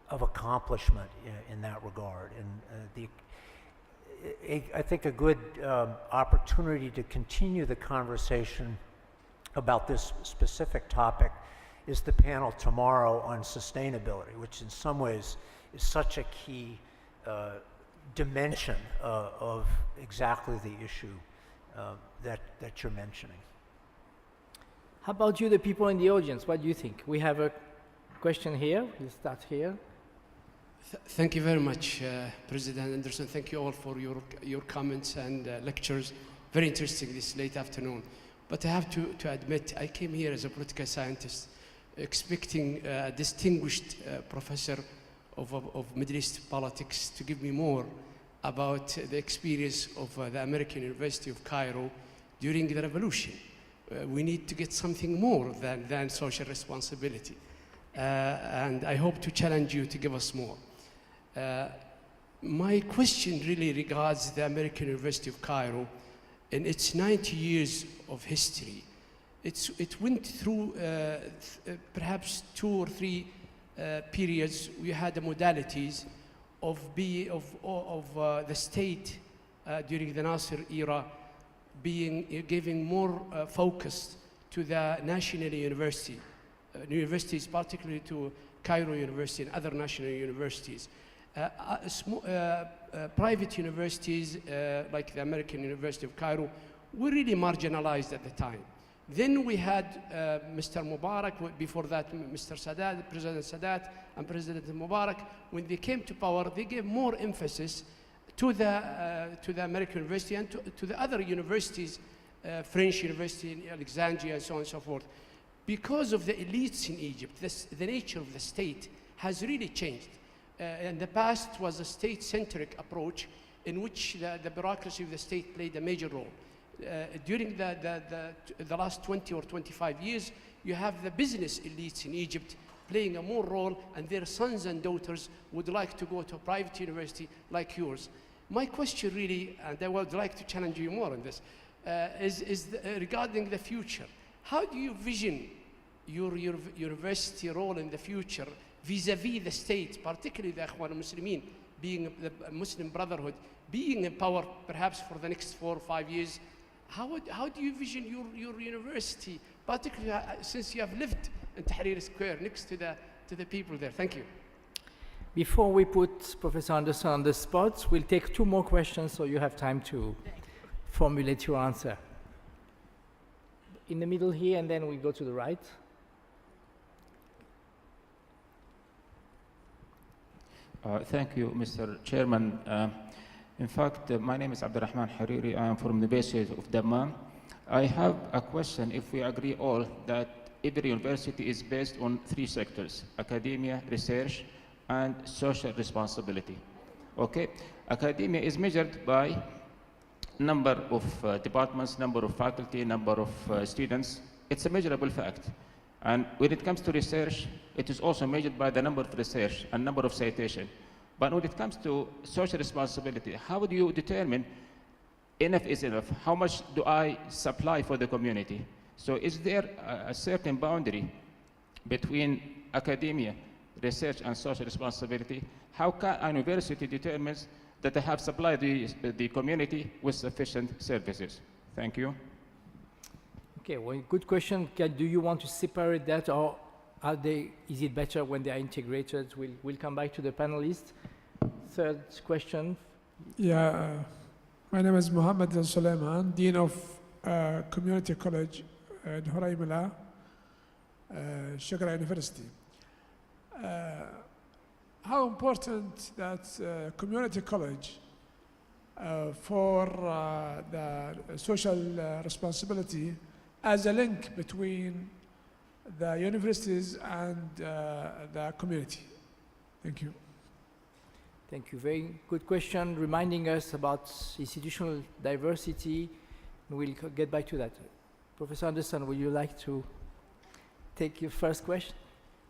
accomplishment in that regard. And I think a good opportunity to continue the conversation about this specific topic is the panel tomorrow on sustainability, which in some ways is such a key dimension of exactly the issue that you're mentioning. How about you, the people in the audience? What do you think? We have a question here. We'll start here. Thank you very much, President Anderson. Thank you all for your comments and lectures. Very interesting this late afternoon. But I have to admit, I came here as a political scientist expecting a distinguished professor of Middle East politics to give me more about the experience of the American University of Cairo during the revolution. We need to get something more than social responsibility. And I hope to challenge you to give us more. My question really regards the American University of Cairo in its 90 years of history. It went through perhaps 2 or 3 periods. We had the modalities of the state during the Nasser era giving more focus to the national universities, particularly to Cairo University and other national universities. Private universities like the American University of Cairo were really marginalized at the time. Then we had Mr. Mubarak, before that Mr. Sadat, President Sadat and President Mubarak. When they came to power, they gave more emphasis to the American University and to the other universities, French University in Alexandria and so on and so forth. Because of the elites in Egypt, the nature of the state has really changed. In the past was a state-centric approach in which the bureaucracy of the state played a major role. During the last 20 or 25 years, you have the business elites in Egypt playing a more role, and their sons and daughters would like to go to a private university like yours. My question really, and I would like to challenge you more on this, is regarding the future. How do you vision your university role in the future vis-a-vis the state, particularly the Ikhwan al-Muslimin, being the Muslim Brotherhood, being in power perhaps for the next 4 or 5 years? How do you vision your university, particularly since you have lived in Tahrir Square next to the people there? Thank you. Before we put Professor Anderson on the spot, we'll take 2 more questions so you have time to formulate your answer. In the middle here, and then we go to the right. Thank you, Mr. Chairman. In fact, my name is Abdurrahman Hariri. I am from the base of Dammam. I have a question. If we agree all that every university is based on 3 sectors: academia, research, and social responsibility. Okay? Academia is measured by number of departments, number of faculty, number of students. It's a measurable fact. And when it comes to research, it is also measured by the number of research and number of citation. But when it comes to social responsibility, how do you determine enough is enough? How much do I supply for the community? So is there a certain boundary between academia, research, and social responsibility? How can a university determine that they have supplied the community with sufficient services? Thank you. Okay, well, good question. Do you want to separate that, or is it better when they are integrated? We'll come back to the panelists. Third question. Yeah, my name is Mohammed Al Suleiman, Dean of Community College in Huraymila, Shukra University. How important that community college for the social responsibility as a link between the universities and the community? Thank you. Thank you. Very good question, reminding us about institutional diversity. We'll get back to that. Professor Anderson, would you like to take your first question?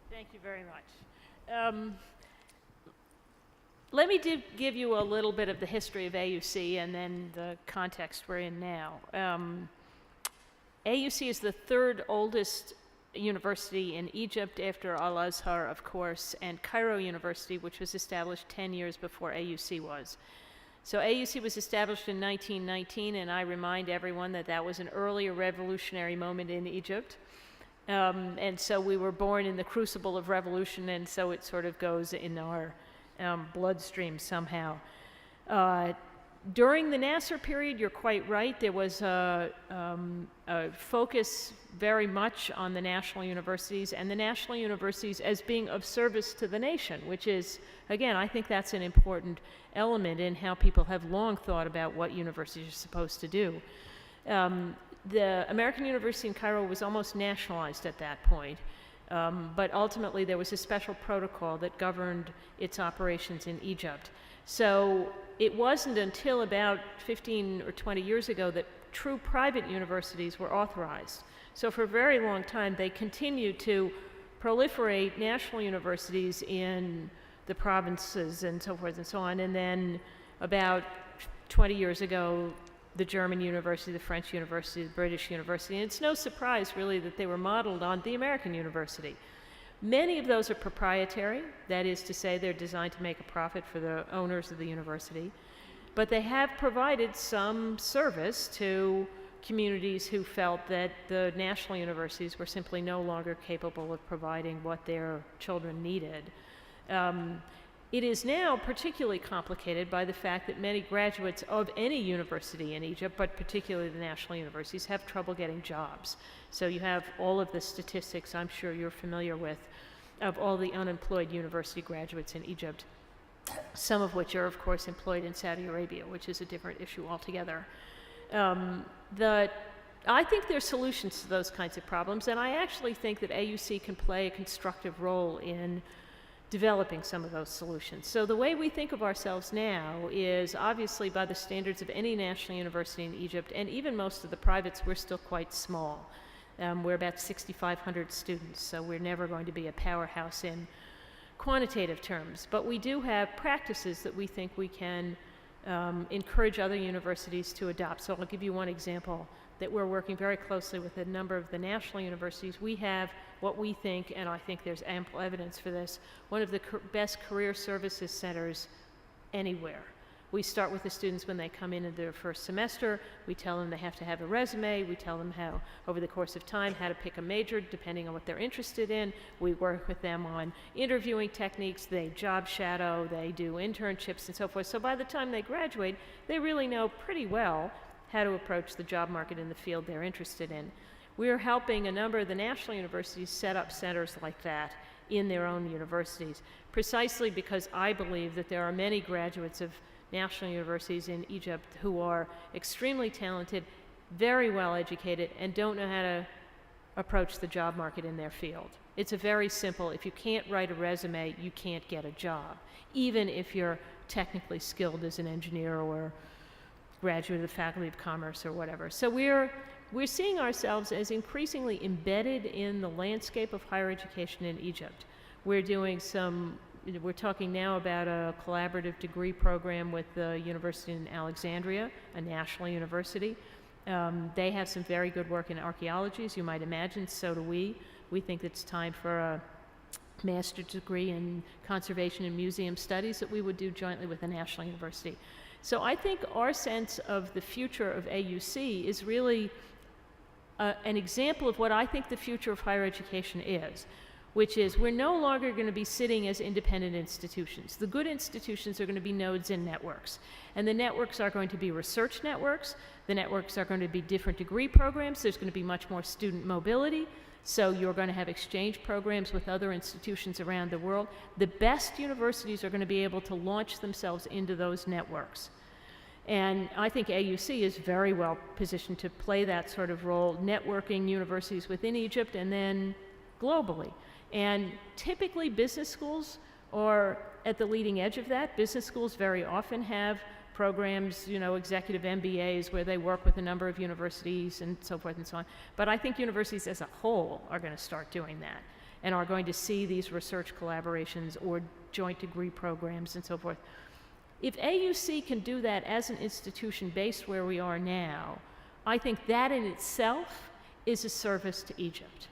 Thank you very much. Let me give you a little bit of the history of AUC and then the context we're in now. AUC is the 3rd oldest university in Egypt after Al-Azhar, of course, and Cairo University, which was established 10 years before AUC was. So AUC was established in 1919, and I remind everyone that that was an earlier revolutionary moment in Egypt. And so we were born in the crucible of revolution, and so it sort of goes in our bloodstream somehow. During the Nasser period, you're quite right, there was a focus very much on the national universities and the national universities as being of service to the nation, which is, again, I think that's an important element in how people have long thought about what universities are supposed to do. The American University in Cairo was almost nationalized at that point, but ultimately there was a special protocol that governed its operations in Egypt. So it wasn't until about 15 or 20 years ago that true private universities were authorized. So for a very long time, they continued to proliferate national universities in the provinces and so forth and so on. And then about 20 years ago, the German university, the French university, the British university, and it's no surprise really that they were modeled on the American university. Many of those are proprietary, that is to say they're designed to make a profit for the owners of the university, but they have provided some service to communities who felt that the national universities were simply no longer capable of providing what their children needed. It is now particularly complicated by the fact that many graduates of any university in Egypt, but particularly the national universities, have trouble getting jobs. So you have all of the statistics I'm sure you're familiar with of all the unemployed university graduates in Egypt, some of which are, of course, employed in Saudi Arabia, which is a different issue altogether. I think there are solutions to those kinds of problems, and I actually think that AUC can play a constructive role in developing some of those solutions. So the way we think of ourselves now is obviously by the standards of any national university in Egypt, and even most of the privates, we're still quite small. We're about 6,500 students, so we're never going to be a powerhouse in quantitative terms. But we do have practices that we think we can encourage other universities to adopt. So I'll give you one example that we're working very closely with a number of the national universities. We have what we think, and I think there's ample evidence for this, one of the best career services centers anywhere. We start with the students when they come in their first semester. We tell them they have to have a resume. We tell them how, over the course of time, how to pick a major depending on what they're interested in. We work with them on interviewing techniques. They job shadow. They do internships and so forth. So by the time they graduate, they really know pretty well how to approach the job market in the field they're interested in. We're helping a number of the national universities set up centers like that in their own universities, precisely because I believe that there are many graduates of national universities in Egypt who are extremely talented, very well educated, and don't know how to approach the job market in their field. It's a very simple, if you can't write a resume, you can't get a job, even if you're technically skilled as an engineer or graduate of the Faculty of Commerce or whatever. So we're seeing ourselves as increasingly embedded in the landscape of higher education in Egypt. We're talking now about a collaborative degree program with the University in Alexandria, a national university. They have some very good work in archaeology, as you might imagine, so do we. We think it's time for a master's degree in conservation and museum studies that we would do jointly with a national university. So I think our sense of the future of AUC is really an example of what I think the future of higher education is, which is we're no longer going to be sitting as independent institutions. The good institutions are going to be nodes in networks, and the networks are going to be research networks. The networks are going to be different degree programs. There's going to be much more student mobility, so you're going to have exchange programs with other institutions around the world. The best universities are going to be able to launch themselves into those networks. And I think AUC is very well positioned to play that sort of role, networking universities within Egypt and then globally. And typically business schools are at the leading edge of that. Business schools very often have programs, executive MBAs where they work with a number of universities and so forth and so on. But I think universities as a whole are going to start doing that and are going to see these research collaborations or joint degree programs and so forth. If AUC can do that as an institution based where we are now, I think that in itself is a service to Egypt.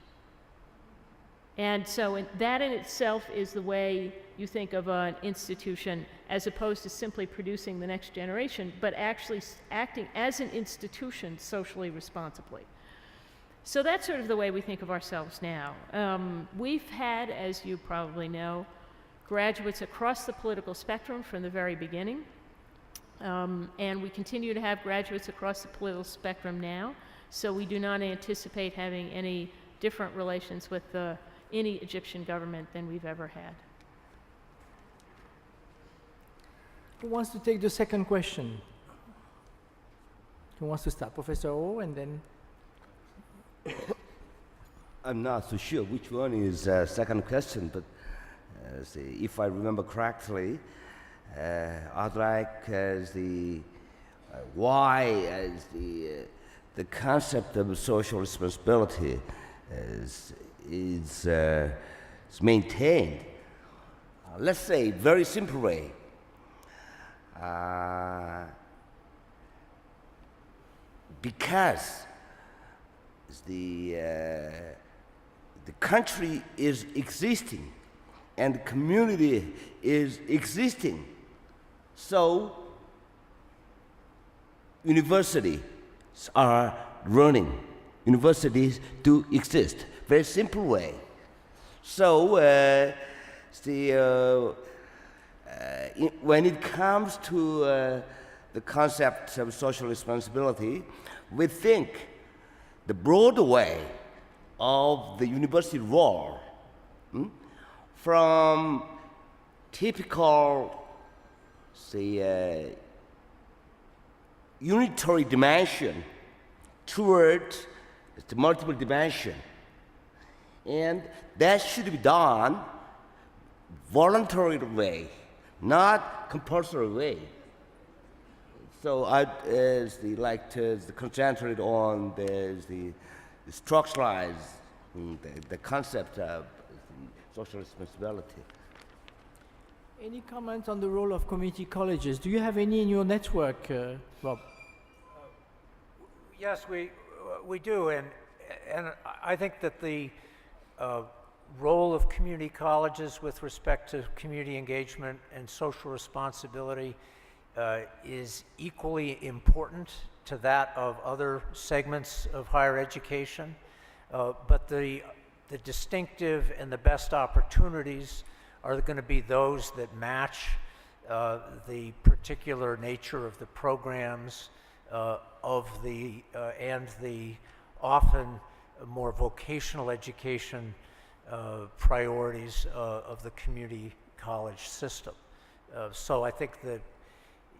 And so that in itself is the way you think of an institution as opposed to simply producing the next generation, but actually acting as an institution socially responsibly. So that's sort of the way we think of ourselves now. We've had, as you probably know, graduates across the political spectrum from the very beginning. And we continue to have graduates across the political spectrum now, so we do not anticipate having any different relations with any Egyptian government than we've ever had. Who wants to take the second question? Who wants to start? Professor O, and then... I'm not so sure which one is second question, but if I remember correctly, I'd like why the concept of social responsibility is maintained. Let's say very simple way. Because the country is existing and the community is existing, so universities are running. Universities do exist. Very simple way. So when it comes to the concept of social responsibility, we think the broad way of the university role from typical, unitary dimension towards the multiple dimension. And that should be done voluntary way, not compulsory way. So I'd like to concentrate on the structuralize the concept of social responsibility. Any comment on the role of community colleges? Do you have any in your network, Rob? Yes, we do, and I think that the role of community colleges with respect to community engagement and social responsibility is equally important to that of other segments of higher education, but the distinctive and the best opportunities are going to be those that match the particular nature of the programs and the often more vocational education priorities of the community college system. So I think that,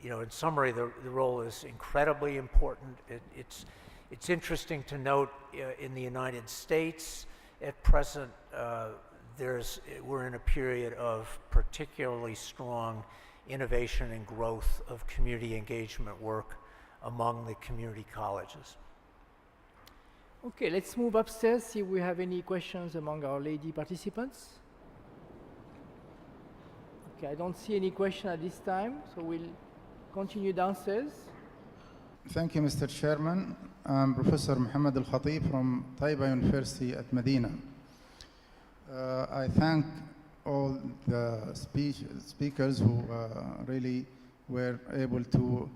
in summary, the role is incredibly important. It's interesting to note in the United States at present, we're in a period of particularly strong innovation and growth of community engagement work among the community colleges. Okay, let's move upstairs, see if we have any questions among our lady participants. Okay, I don't see any question at this time, so we'll continue downstairs. Thank you, Mr. Chairman. I'm Professor Muhammad Al-Khatib from Taiba University at Medina. I thank all the speakers who really were able to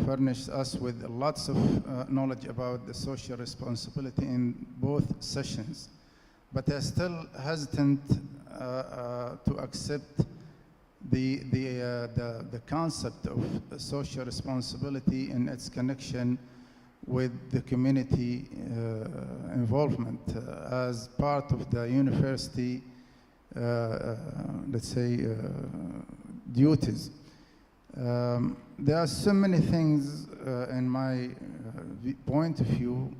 furnish us with lots of knowledge about the social responsibility in both sessions. But I'm still hesitant to accept the concept of social responsibility and its connection with the community involvement as part of the university, let's say, duties. There are so many things in my point of view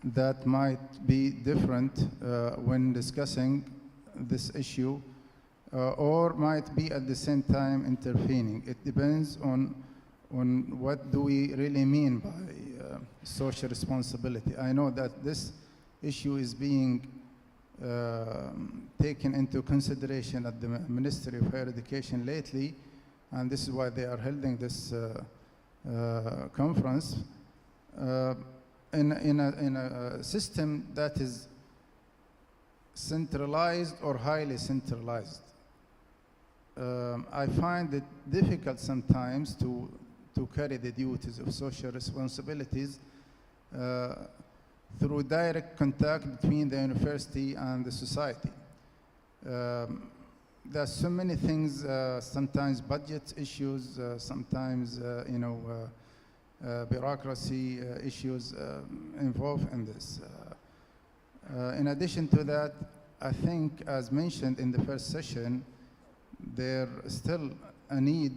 that might be different when discussing this issue or might be at the same time intervening. It depends on what do we really mean by social responsibility. I know that this issue is being taken into consideration at the Ministry of Higher Education lately, and this is why they are holding this conference in a system that is centralized or highly centralized. I find it difficult sometimes to carry the duties of social responsibilities through direct contact between the university and the society. there's so many things, sometimes budget issues, sometimes, bureaucracy issues involved in this. In addition to that, I think, as mentioned in the first session, there is still a need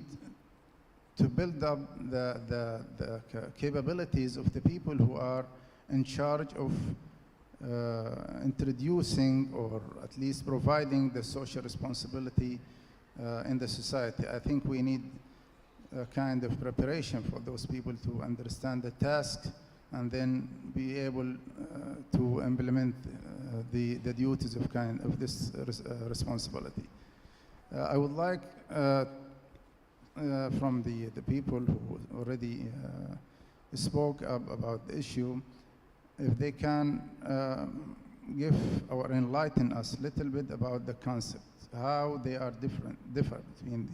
to build up the capabilities of the people who are in charge of introducing or at least providing the social responsibility in the society. I think we need a kind of preparation for those people to understand the task and then be able to implement the duties of this responsibility. I would like from the people who already spoke about the issue, if they can give or enlighten us a little bit about the concept, how they are differ between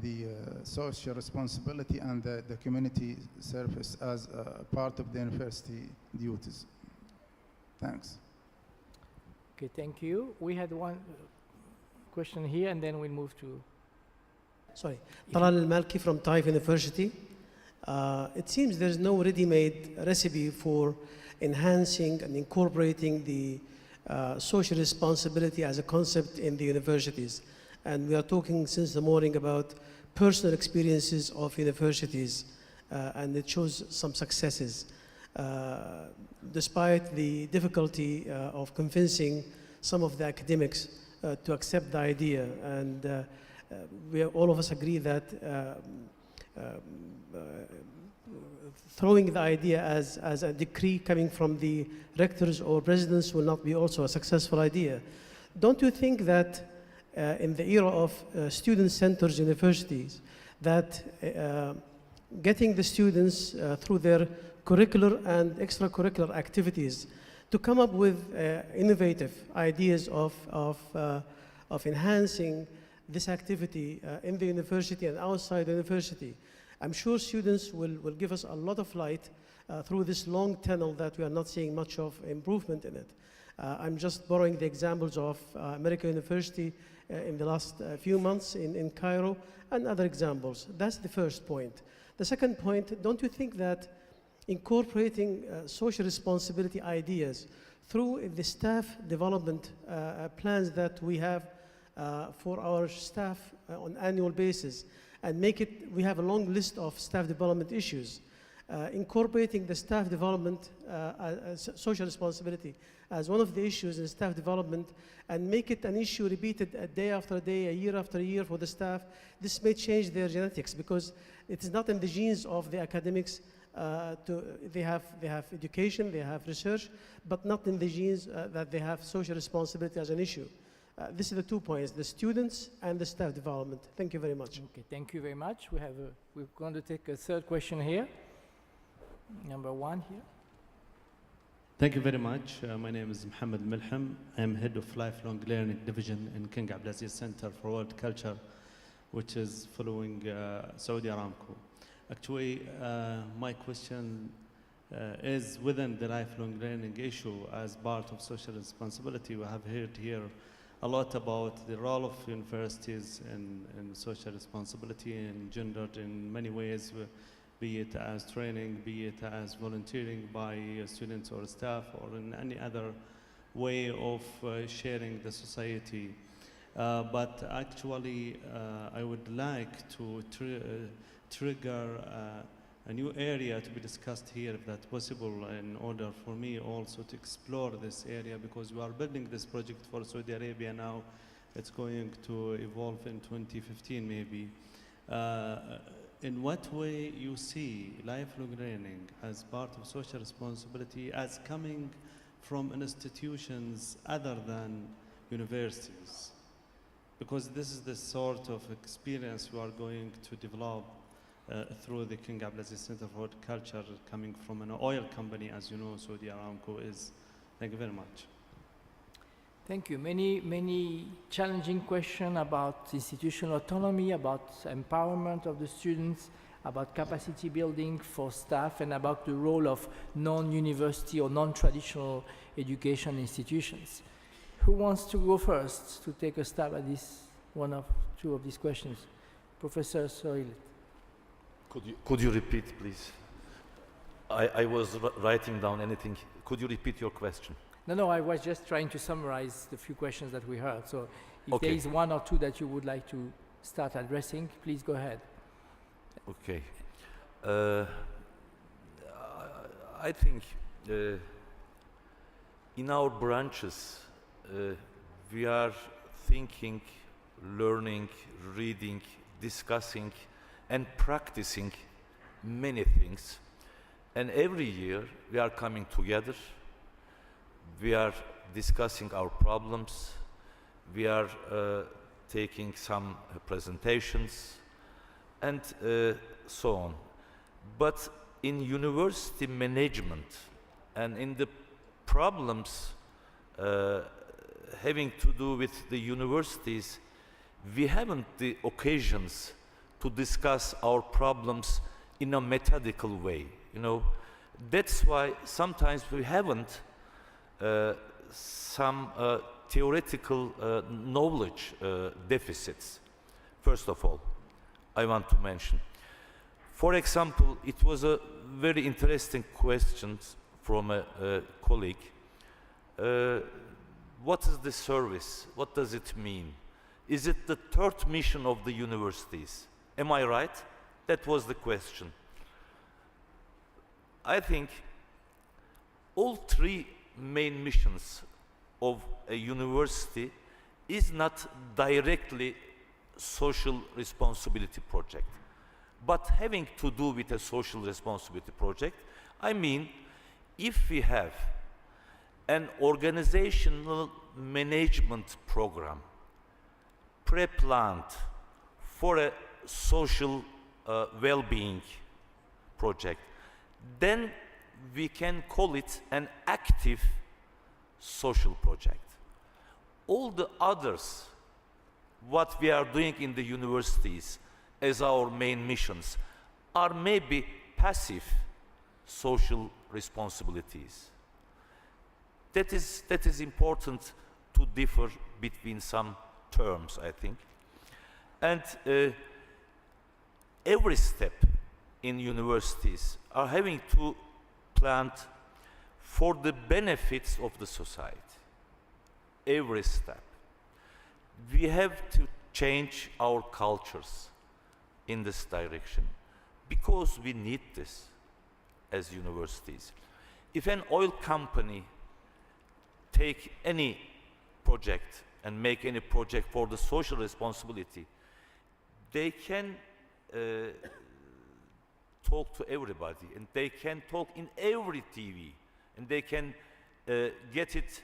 the social responsibility and the community service as a part of the university duties. Thanks. Okay, thank you. We had one question here, and then we'll move to... Sorry, Talal Al-Malki from Taif University. It seems there's no ready-made recipe for enhancing and incorporating the social responsibility as a concept in the universities. And we are talking since the morning about personal experiences of universities, and it shows some successes. Despite the difficulty of convincing some of the academics to accept the idea, and all of us agree that throwing the idea as a decree coming from the rectors or presidents will not be also a successful idea. Don't you think that in the era of student-centered universities, that getting the students through their curricular and extracurricular activities to come up with innovative ideas of enhancing this activity in the university and outside the university, I'm sure students will give us a lot of light through this long tunnel that we are not seeing much of improvement in it. I'm just borrowing the examples of American University in the last few months in Cairo and other examples. That's the first point. The second point, don't you think that incorporating social responsibility ideas through the staff development plans that we have for our staff on an annual basis, and we have a long list of staff development issues, incorporating the staff development social responsibility as one of the issues in staff development, and make it an issue repeated day after day, a year after year for the staff. This may change their genetics, because it is not in the genes of the academics. They have education, they have research, but not in the genes that they have social responsibility as an issue. These are the 2 points, the students and the staff development. Thank you very much. Okay, thank you very much. We're going to take a third question here. Number 1 here. Thank you very much. My name is Mohammed Milham. I am head of Lifelong Learning Division in King Abdulaziz Center for World Culture, which is following Saudi Aramco. Actually, my question is within the lifelong learning issue as part of social responsibility. We have heard here a lot about the role of universities in social responsibility and gendered in many ways, be it as training, be it as volunteering by students or staff, or in any other way of sharing the society. But actually, I would like to trigger a new area to be discussed here, if that's possible, in order for me also to explore this area, because we are building this project for Saudi Arabia now. It's going to evolve in 2015 maybe. In what way you see lifelong learning as part of social responsibility as coming from institutions other than universities? Because this is the sort of experience we are going to develop through the King Abdulaziz Center for Culture, coming from an oil company, as you know, Saudi Aramco is. Thank you very much. Thank you. Many challenging questions about institutional autonomy, about empowerment of the students, about capacity building for staff, and about the role of non-university or non-traditional education institutions. Who wants to go first to take a stab at this two of these questions? Professor Seyil. Could you repeat, please? I was writing down anything. Could you repeat your question? No, I was just trying to summarize the few questions that we heard. So if Okay. there is one or two that you would like to start addressing, please go ahead. Okay. I think in our branches, we are thinking, learning, reading, discussing, and practicing many things. And every year we are coming together, we are discussing our problems, we are taking some presentations, and so on. But in university management and in the problems having to do with the universities, we haven't the occasions to discuss our problems in a methodical way. You know, that's why sometimes we haven't some theoretical knowledge deficits. First of all, I want to mention. For example, it was a very interesting question from a colleague. What is the service? What does it mean? Is it the third mission of the universities? Am I right? That was the question. I think all three main missions of a university is not directly social responsibility project, but having to do with a social responsibility project. I mean, if we have an organizational management program pre-planned for a social well-being project, then we can call it an active social project. All the others, what we are doing in the universities as our main missions, are maybe passive social responsibilities. That is important to differ between some terms, I think. And every step in universities are having to plan for the benefits of the society. Every step. We have to change our cultures in this direction because we need this as universities. If an oil company take any project and make any project for the social responsibility, they can talk to everybody, and they can talk in every TV, and they can get it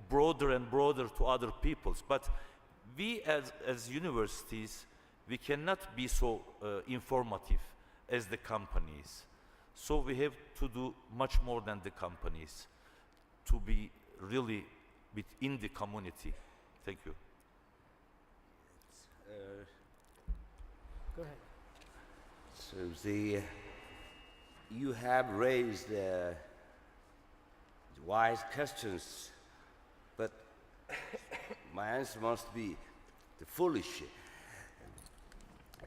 broader and broader to other peoples. But we as universities, we cannot be so informative as the companies. So we have to do much more than the companies to be really within the community. Thank you. Go ahead. So you have raised wise questions, but my answer must be the foolish.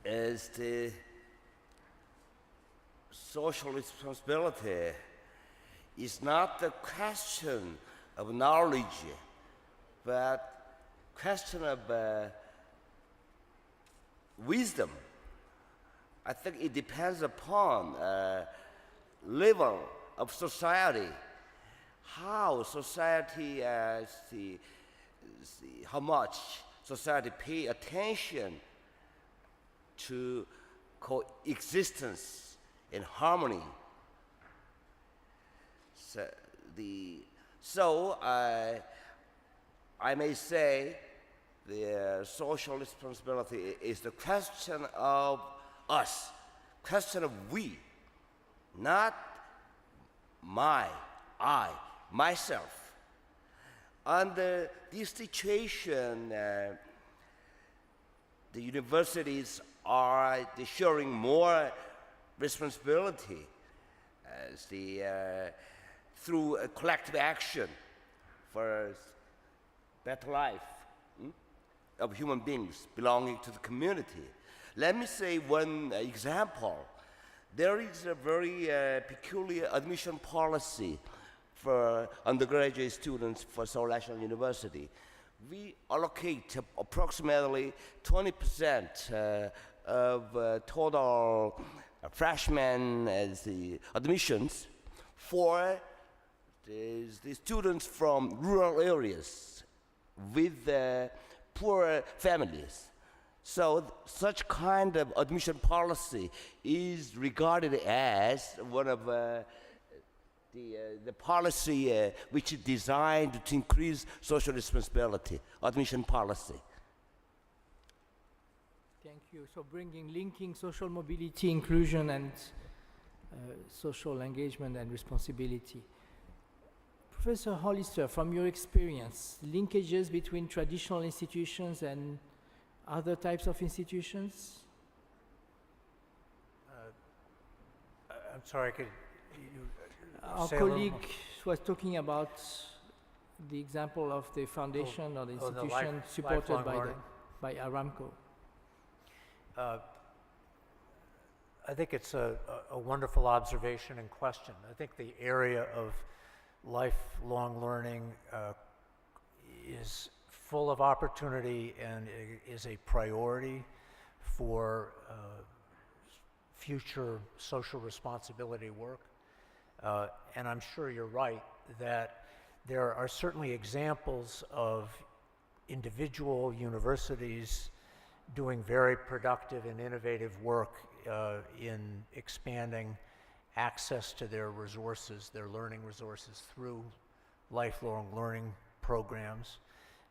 As the social responsibility is not the question of knowledge, but question of wisdom. I think it depends upon level of society, how society how much society pay attention to coexistence and harmony. So I may say the social responsibility is the question of us, question of we, not myself. Under this situation, the universities are sharing more responsibility as through a collective action for better life of human beings belonging to the community. Let me say one example. There is a very peculiar admission policy for undergraduate students for Seoul National University. We allocate approximately 20% of total freshmen as the admissions for the students from rural areas with poor families. So such kind of admission policy is regarded as one of the policy which is designed to increase social responsibility, admission policy. Thank you. So linking social mobility, inclusion, and social engagement and responsibility. Professor Hollister, from your experience, linkages between traditional institutions and other types of institutions? I'm sorry, could you Our say a little colleague more? was talking about the example of the foundation or the institution supported lifelong by Aramco. I think it's a wonderful observation and question. I think the area of lifelong learning is full of opportunity and is a priority for future social responsibility work. And I'm sure you're right that there are certainly examples of individual universities doing very productive and innovative work in expanding access to their resources, their learning resources through lifelong learning programs.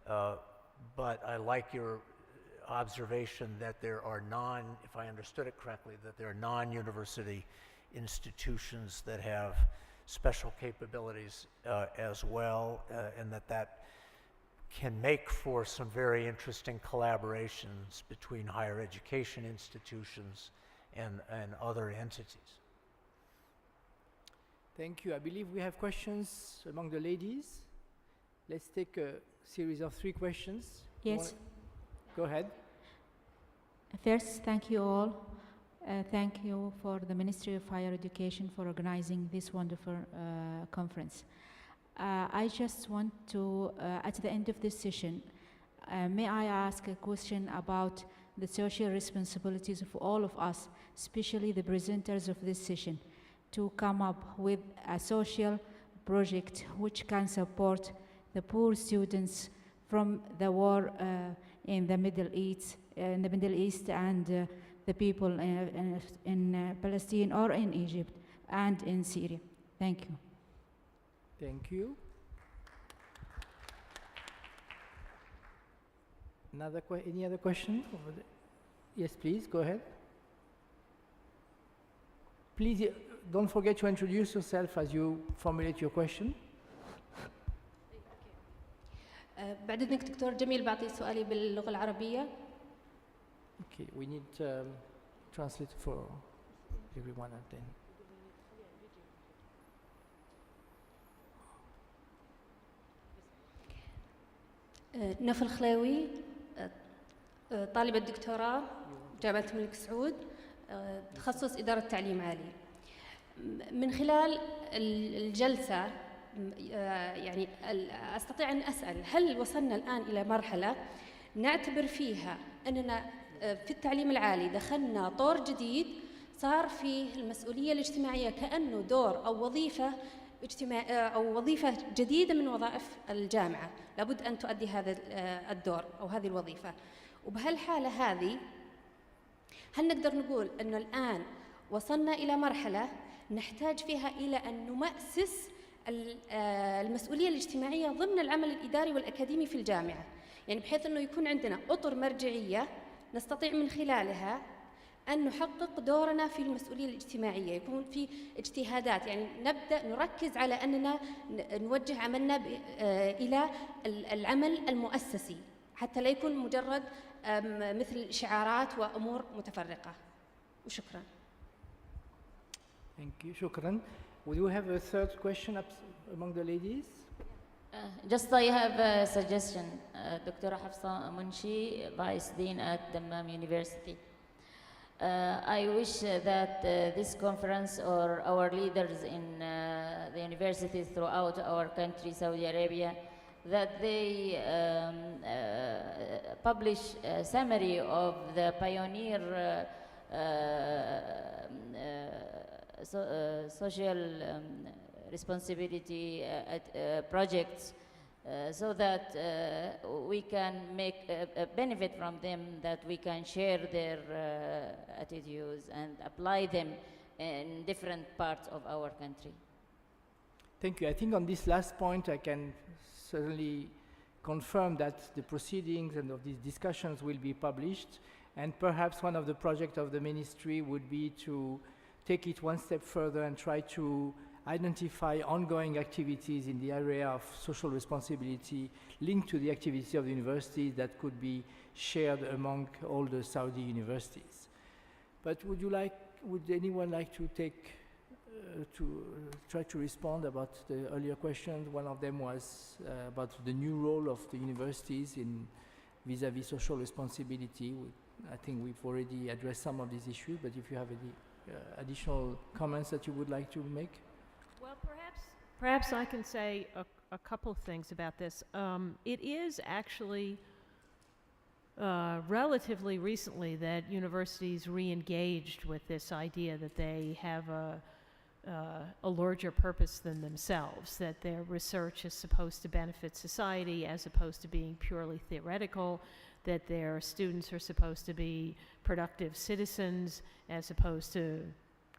But I like your observation that there are if I understood it correctly, that there are non-university institutions that have special capabilities as well, and that can make for some very interesting collaborations between higher education institutions and other entities. Thank you. I believe we have questions among the ladies. Let's take a series of 3 questions. Yes. Go ahead. First, thank you all. Thank you for the Ministry of Higher Education for organizing this wonderful conference. I just want to, at the end of this session, may I ask a question about the social responsibilities of all of us, especially the presenters of this session, to come up with a social project which can support the poor students from the war in the Middle East, and the people in Palestine or in Egypt and in Syria. Thank you. Thank you. Any other question over there? Yes, please, go ahead. Please don't forget to introduce yourself as you formulate your question. بعد إذنك دكتور جميل بعطي سؤالي باللغة العربية. Okay, we need translate for everyone and then. نفل خلاوي طالبة دكتوراه جامعة الملك سعود تخصص إدارة تعليم عالي. من خلال الجلسة يعني أستطيع أن أسأل هل وصلنا الآن إلى مرحلة نعتبر فيها أننا في التعليم العالي دخلنا طور جديد صار فيه المسؤولية الاجتماعية كأنه دور أو وظيفة أو وظيفة جديدة من وظائف الجامعة لابد أن تؤدي هذا الدور أو هذه الوظيفة. وبهالحالة هذه هل نقدر نقول أنه الآن وصلنا إلى مرحلة نحتاج فيها إلى أن نمأسس المسؤولية الاجتماعية ضمن العمل الإداري والأكاديمي في الجامعة، يعني بحيث أنه يكون عندنا أطر مرجعية نستطيع من خلالها أن نحقق دورنا في المسؤولية الاجتماعية، يكون في اجتهادات، يعني نبدأ نركز على أننا نوجه عملنا إلى العمل المؤسسي حتى لا يكون مجرد مثل شعارات وأمور متفرقة. وشكرا. Thank you. شكرا. Would you have a third question among the ladies? Just I have a suggestion. Dr. Hafsa Munshi, Vice Dean at Dammam University. I wish that this conference or our leaders in the universities throughout our country, Saudi Arabia, that they publish a summary of the pioneer social responsibility projects so that we can make a benefit from them, that we can share their attitudes and apply them in different parts of our country. Thank you. I think on this last point, I can certainly confirm that the proceedings and of these discussions will be published, and perhaps one of the projects of the ministry would be to take it one step further and try to identify ongoing activities in the area of social responsibility linked to the activity of the universities that could be shared among all the Saudi universities. But would anyone like to try to respond about the earlier questions? One of them was about the new role of the universities in vis-à-vis social responsibility. I think we've already addressed some of these issues, but if you have any additional comments that you would like to make? Well, perhaps I can say a couple of things about this. It is actually relatively recently that universities re-engaged with this idea that they have a larger purpose than themselves, that their research is supposed to benefit society as opposed to being purely theoretical, that their students are supposed to be productive citizens as opposed to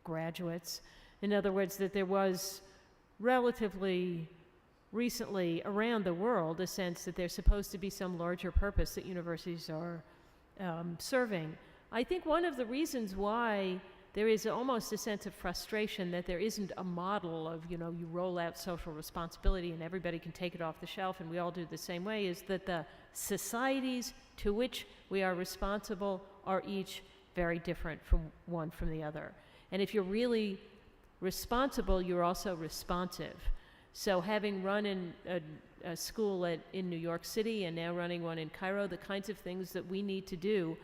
graduates. In other words, that there was relatively recently around the world a sense that there's supposed to be some larger purpose that universities are serving. I think one of the reasons why there is almost a sense of frustration that there isn't a model of, you roll out social responsibility and everybody can take it off the shelf and we all do it the same way, is that the societies to which we are responsible are each very different from one from the other. And if you're really responsible, you're also responsive. So having run in a school in New York City and now running one in Cairo, the kinds of things that we need to do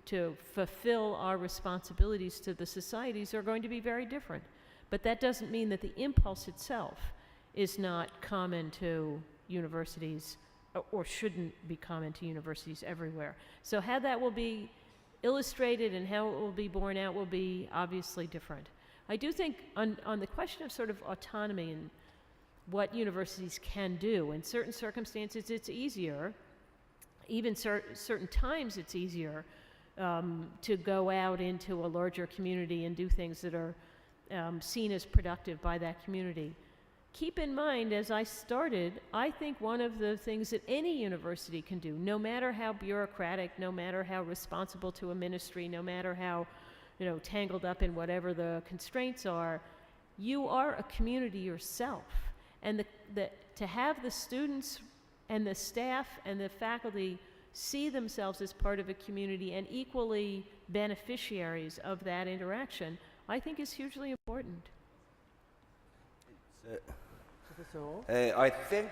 to fulfill our responsibilities to the societies are going to be very different. But that doesn't mean that the impulse itself is not common to universities or shouldn't be common to universities everywhere. So how that will be illustrated and how it will be borne out will be obviously different. I do think on the question of sort of autonomy and what universities can do, in certain circumstances it's easier, even certain times it's easier to go out into a larger community and do things that are seen as productive by that community. Keep in mind, as I started, I think one of the things that any university can do, no matter how bureaucratic, no matter how responsible to a ministry, no matter how tangled up in whatever the constraints are, you are a community yourself. And to have the students and the staff and the faculty see themselves as part of a community and equally beneficiaries of that interaction, I think is hugely important. I think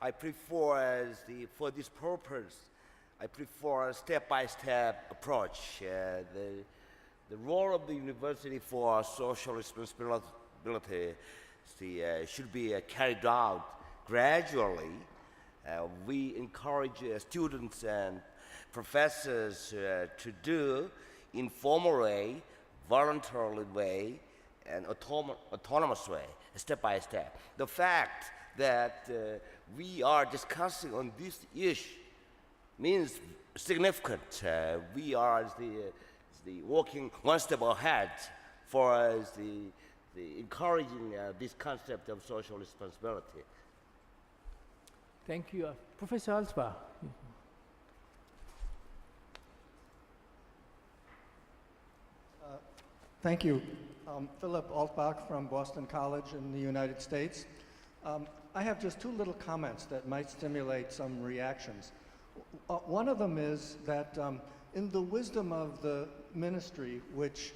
I prefer, for this purpose, I prefer a step-by-step approach. The role of the university for social responsibility should be carried out gradually. We encourage students and professors to do informal way, voluntarily way, and autonomous way, step by step. The fact that we are discussing on this issue means significant. We are the working one step ahead for the encouraging this concept of social responsibility. Thank you. Professor Alsbach. Thank you. Philip Altbach from Boston College in the United States. I have just two little comments that might stimulate some reactions. One of them is that in the wisdom of the ministry, which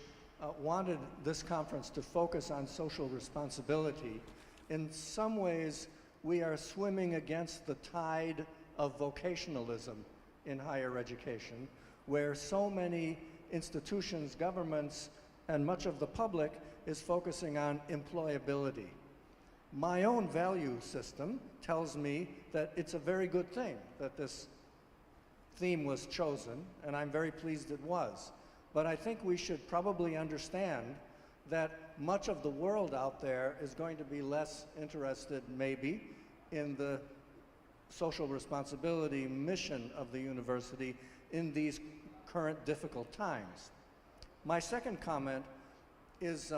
wanted this conference to focus on social responsibility, in some ways we are swimming against the tide of vocationalism in higher education, where so many institutions, governments, and much of the public is focusing on employability. My own value system tells me that it's a very good thing that this theme was chosen, and I'm very pleased it was. But I think we should probably understand that much of the world out there is going to be less interested, maybe, in the social responsibility mission of the university in these current difficult times. My second comment is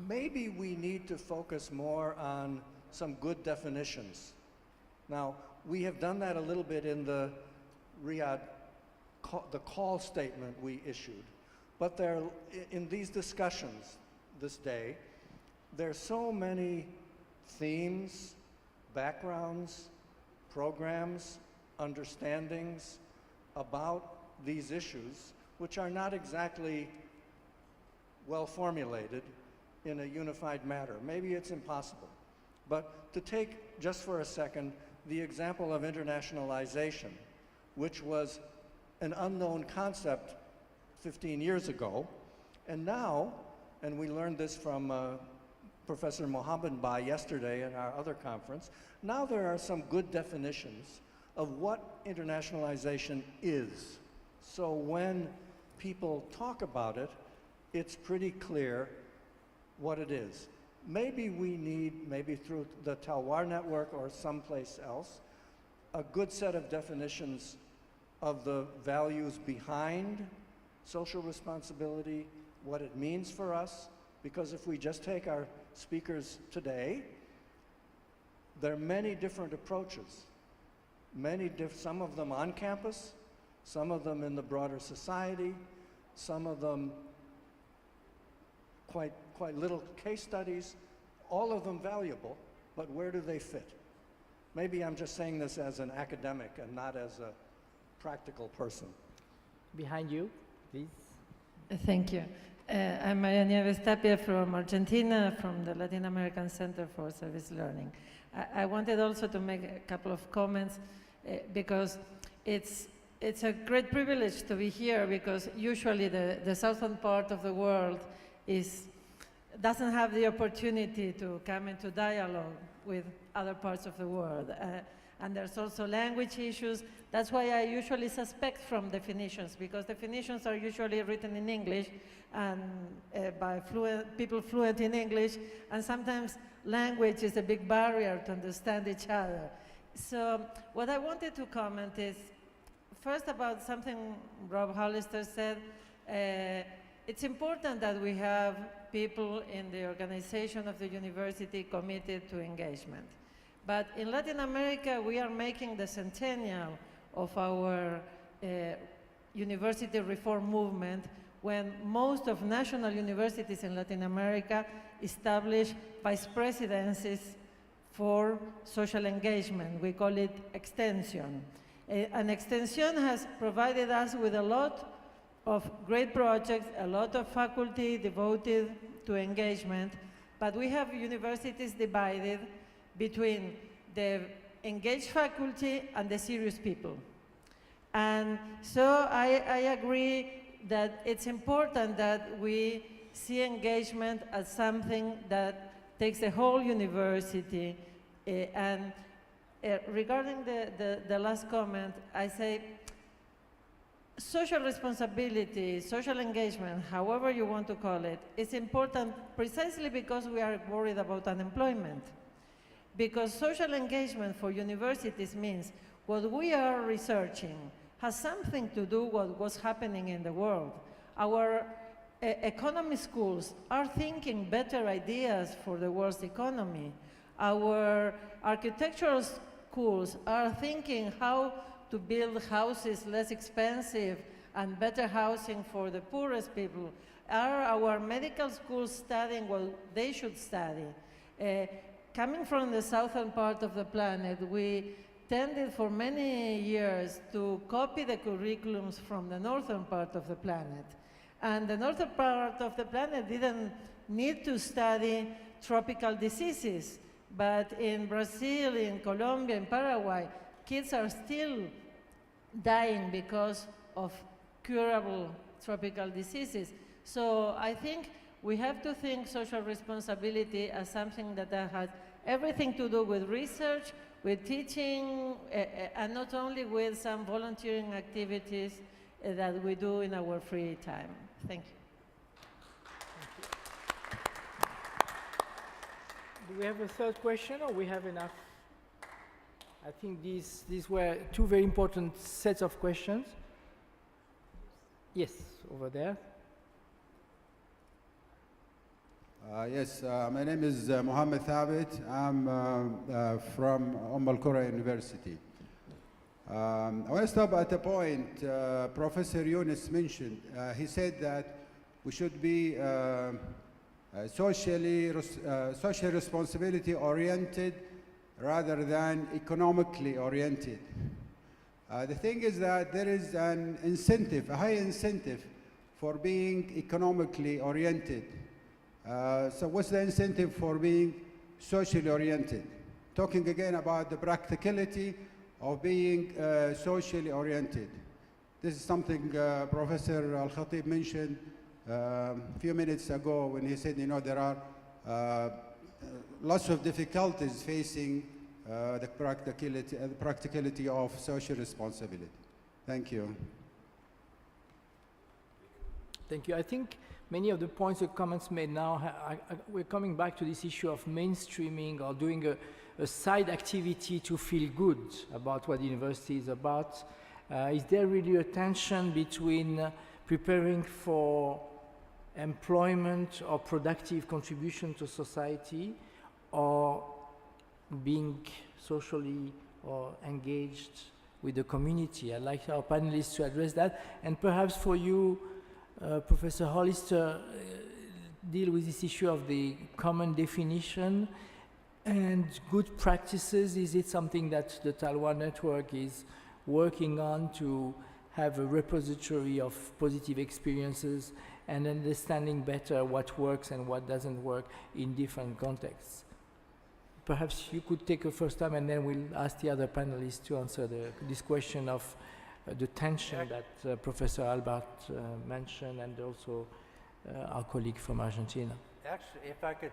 maybe we need to focus more on some good definitions. Now, we have done that a little bit in the Riyadh, the call statement we issued. But there, in these discussions this day, there's so many themes, backgrounds, programs, understandings about these issues, which are not exactly well formulated in a unified manner. Maybe it's impossible. But to take, just for a second, the example of internationalization, which was an unknown concept 15 years ago, and now, and we learned this from Professor Mohammed Bai yesterday in our other conference, now there are some good definitions of what internationalization is. So when people talk about it, it's pretty clear what it is. Maybe we need, maybe through the Talwar network or someplace else, a good set of definitions of the values behind social responsibility, what it means for us, because if we just take our speakers today, there are many different approaches, some of them on campus, some of them in the broader society, some of them quite little case studies, all of them valuable, but where do they fit? Maybe I'm just saying this as an academic and not as a practical person. Behind you, please. Thank you. I'm Maria Nieves Tapia from Argentina, from the Latin American Center for Service Learning. I wanted also to make a couple of comments because it's a great privilege to be here, because usually the southern part of the world doesn't have the opportunity to come into dialogue with other parts of the world. And there's also language issues. That's why I usually suspect from definitions, because definitions are usually written in English and by people fluent in English, and sometimes language is a big barrier to understand each other. So what I wanted to comment is, first about something Rob Hollister said. It's important that we have people in the organization of the university committed to engagement. But in Latin America, we are making the centennial of our university reform movement, when most of national universities in Latin America establish vice presidencies for social engagement. We call it extension. And extension has provided us with a lot of great projects, a lot of faculty devoted to engagement, but we have universities divided between the engaged faculty and the serious people. And so I agree that it's important that we see engagement as something that takes the whole university. Regarding the last comment, I say social responsibility, social engagement, however you want to call it, is important precisely because we are worried about unemployment. Because social engagement for universities means what we are researching has something to do with what's happening in the world. Our economy schools are thinking better ideas for the world's economy. Our architectural schools are thinking how to build houses less expensive and better housing for the poorest people. Are our medical schools studying what they should study? Coming from the southern part of the planet, we tended for many years to copy the curriculums from the northern part of the planet. And the northern part of the planet didn't need to study tropical diseases. But in Brazil, in Colombia, in Paraguay, kids are still dying because of curable tropical diseases. So I think we have to think social responsibility as something that has everything to do with research, with teaching, and not only with some volunteering activities that we do in our free time. Thank you. Do we have a third question, or we have enough? I think these were two very important sets of questions. Yes, over there. Yes, my name is Mohammed Thabit. I'm from Al-Qura University. I want to stop at a point Professor Yunus mentioned. He said that we should be social responsibility oriented rather than economically oriented. The thing is that there is an incentive, a high incentive for being economically oriented. So what's the incentive for being socially oriented? Talking again about the practicality of being socially oriented. This is something Professor Al-Khatib mentioned a few minutes ago when he said, you know, there are lots of difficulties facing the practicality of social responsibility. Thank you. Thank you. I think many of the points or comments made now, we're coming back to this issue of mainstreaming or doing a side activity to feel good about what the university is about. Is there really a tension between preparing for employment or productive contribution to society, or being socially or engaged with the community? I'd like our panelists to address that. And perhaps for you, Professor Hollister, deal with this issue of the common definition and good practices. Is it something that the Talwa Network is working on to have a repository of positive experiences and understanding better what works and what doesn't work in different contexts? Perhaps you could take a first time, and then we'll ask the other panelists to answer this question of the tension that Professor Albert mentioned, and also our colleague from Argentina. Actually, if I could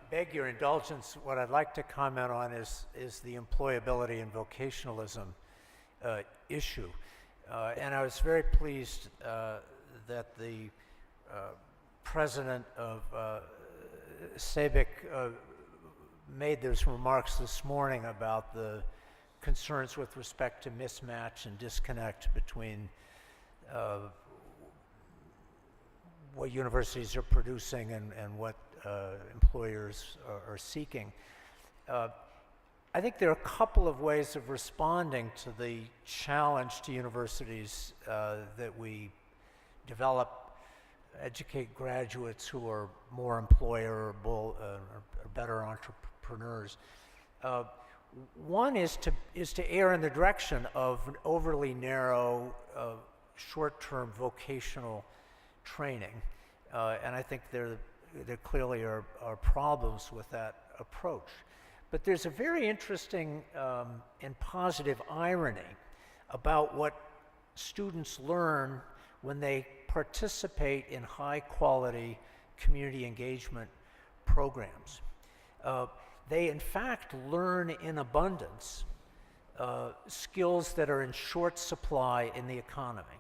beg your indulgence, what I'd like to comment on is the employability and vocationalism issue. And I was very pleased that the president of Civic made those remarks this morning about the concerns with respect to mismatch and disconnect between what universities are producing and what employers are seeking. I think there are a couple of ways of responding to the challenge to universities that we develop, educate graduates who are more employable or better entrepreneurs. One is to err in the direction of an overly narrow, short-term vocational training, and I think there clearly are problems with that approach. But there's a very interesting and positive irony about what students learn when they participate in high-quality community engagement programs. They, in fact, learn in abundance skills that are in short supply in the economy.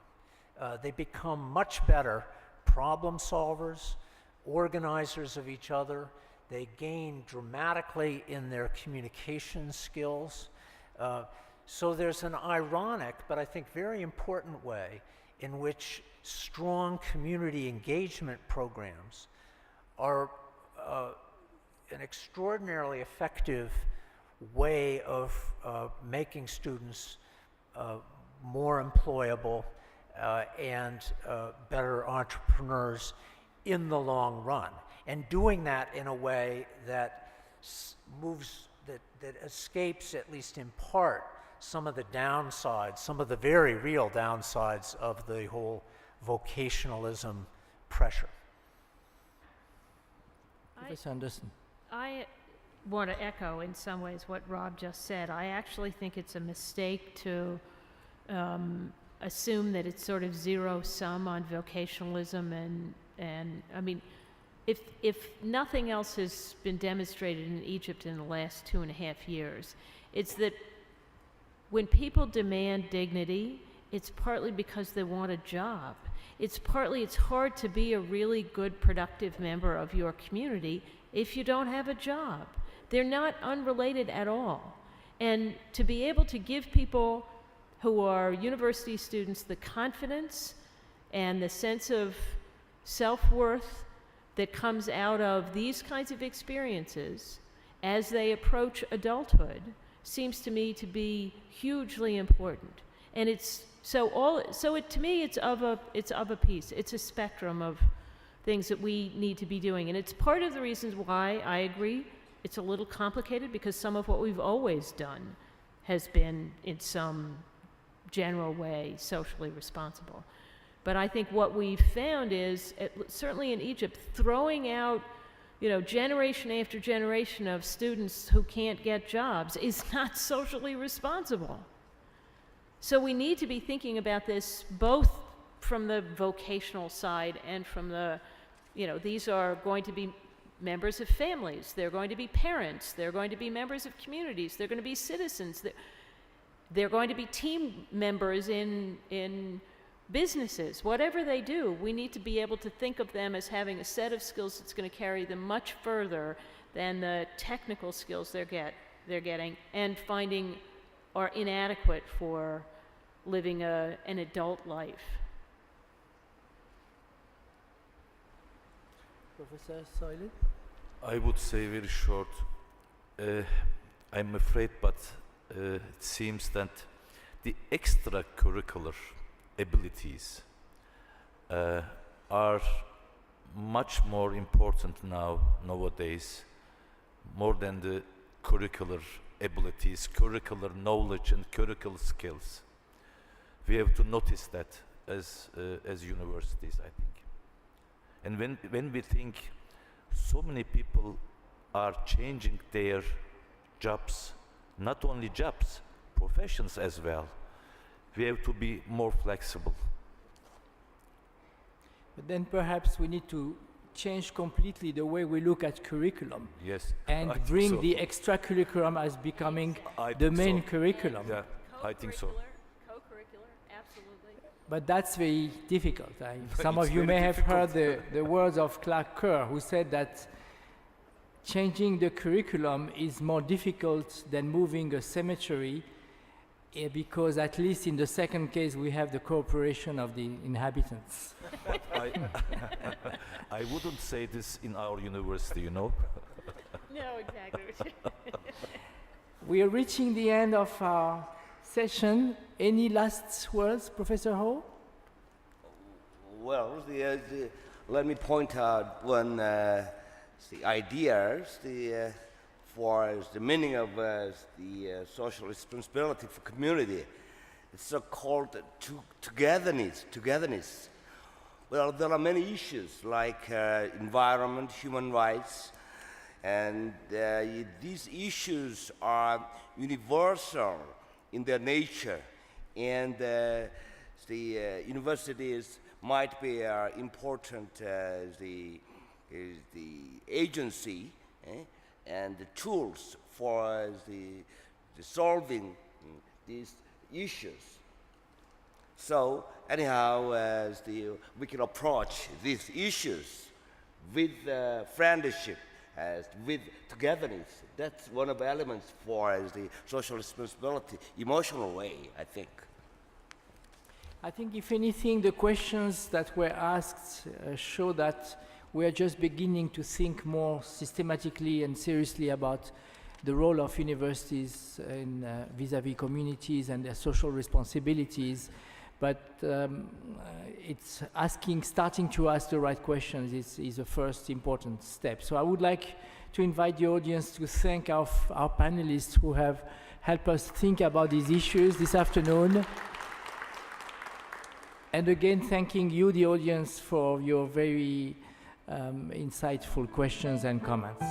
They become much better problem solvers, organizers of each other. They gain dramatically in their communication skills. So there's an ironic, but I think very important way in which strong community engagement programs are an extraordinarily effective way of making students more employable and better entrepreneurs in the long run, and doing that in a way that that escapes, at least in part, some of the downsides, some of the very real downsides of the whole vocationalism pressure. Professor Anderson. want to echo in some ways what Rob just said. I actually think it's a mistake to assume that it's sort of zero sum on vocationalism, and I mean, if nothing else has been demonstrated in Egypt in the last 2.5 years, it's that when people demand dignity, it's partly because they want a job. It's hard to be a really good, productive member of your community if you don't have a job. They're not unrelated at all. And to be able to give people who are university students the confidence and the sense of self-worth that comes out of these kinds of experiences as they approach adulthood seems to me to be hugely important. And to me it's of a piece. It's a spectrum of things that we need to be doing. And it's part of the reasons why I agree it's a little complicated, because some of what we've always done has been in some general way socially responsible. But I think what we've found is, certainly in Egypt, throwing out, generation after generation of students who can't get jobs is not socially responsible. So we need to be thinking about this both from the vocational side and from the, these are going to be members of families, they're going to be parents, they're going to be members of communities, they're going to be citizens, they're going to be team members in businesses. Whatever they do, we need to be able to think of them as having a set of skills that's going to carry them much further than the technical skills they're getting and finding are inadequate for living an adult life. Professor Soilin? I would say very short. I'm afraid, but it seems that the extracurricular abilities are much more important nowadays, more than the curricular abilities, curricular knowledge and curricular skills. We have to notice that as universities, I think. And when we think so many people are changing their jobs, not only jobs, professions as well, we have to be more flexible. But then perhaps we need to change completely the way we look at curriculum. Yes. And bring the extracurriculum as becoming the main curriculum. Yeah, I think so. Co-curricular, absolutely. But that's very difficult. Some of you may have heard the words of Clark Kerr, who said that changing the curriculum is more difficult than moving a cemetery, because at least in the second case we have the cooperation of the inhabitants. I wouldn't say this in our university, No, exactly. We are reaching the end of our session. Any last words, Professor Ho? Well, let me point out one the ideas for the meaning of the social responsibility for community. It's so-called togetherness. Well, there are many issues like environment, human rights, and these issues are universal in their nature, and the universities might be important as the agency and the tools for the solving these issues. So anyhow, we can approach these issues with friendship, with togetherness. That's one of the elements for the social responsibility, emotional way, I think. I think, if anything, the questions that were asked show that we are just beginning to think more systematically and seriously about the role of universities in vis-à-vis communities and their social responsibilities. But it's starting to ask the right questions is the first important step. So I would like to invite the audience to thank our panelists who have helped us think about these issues this afternoon. And again, thanking you, the audience, for your very insightful questions and comments.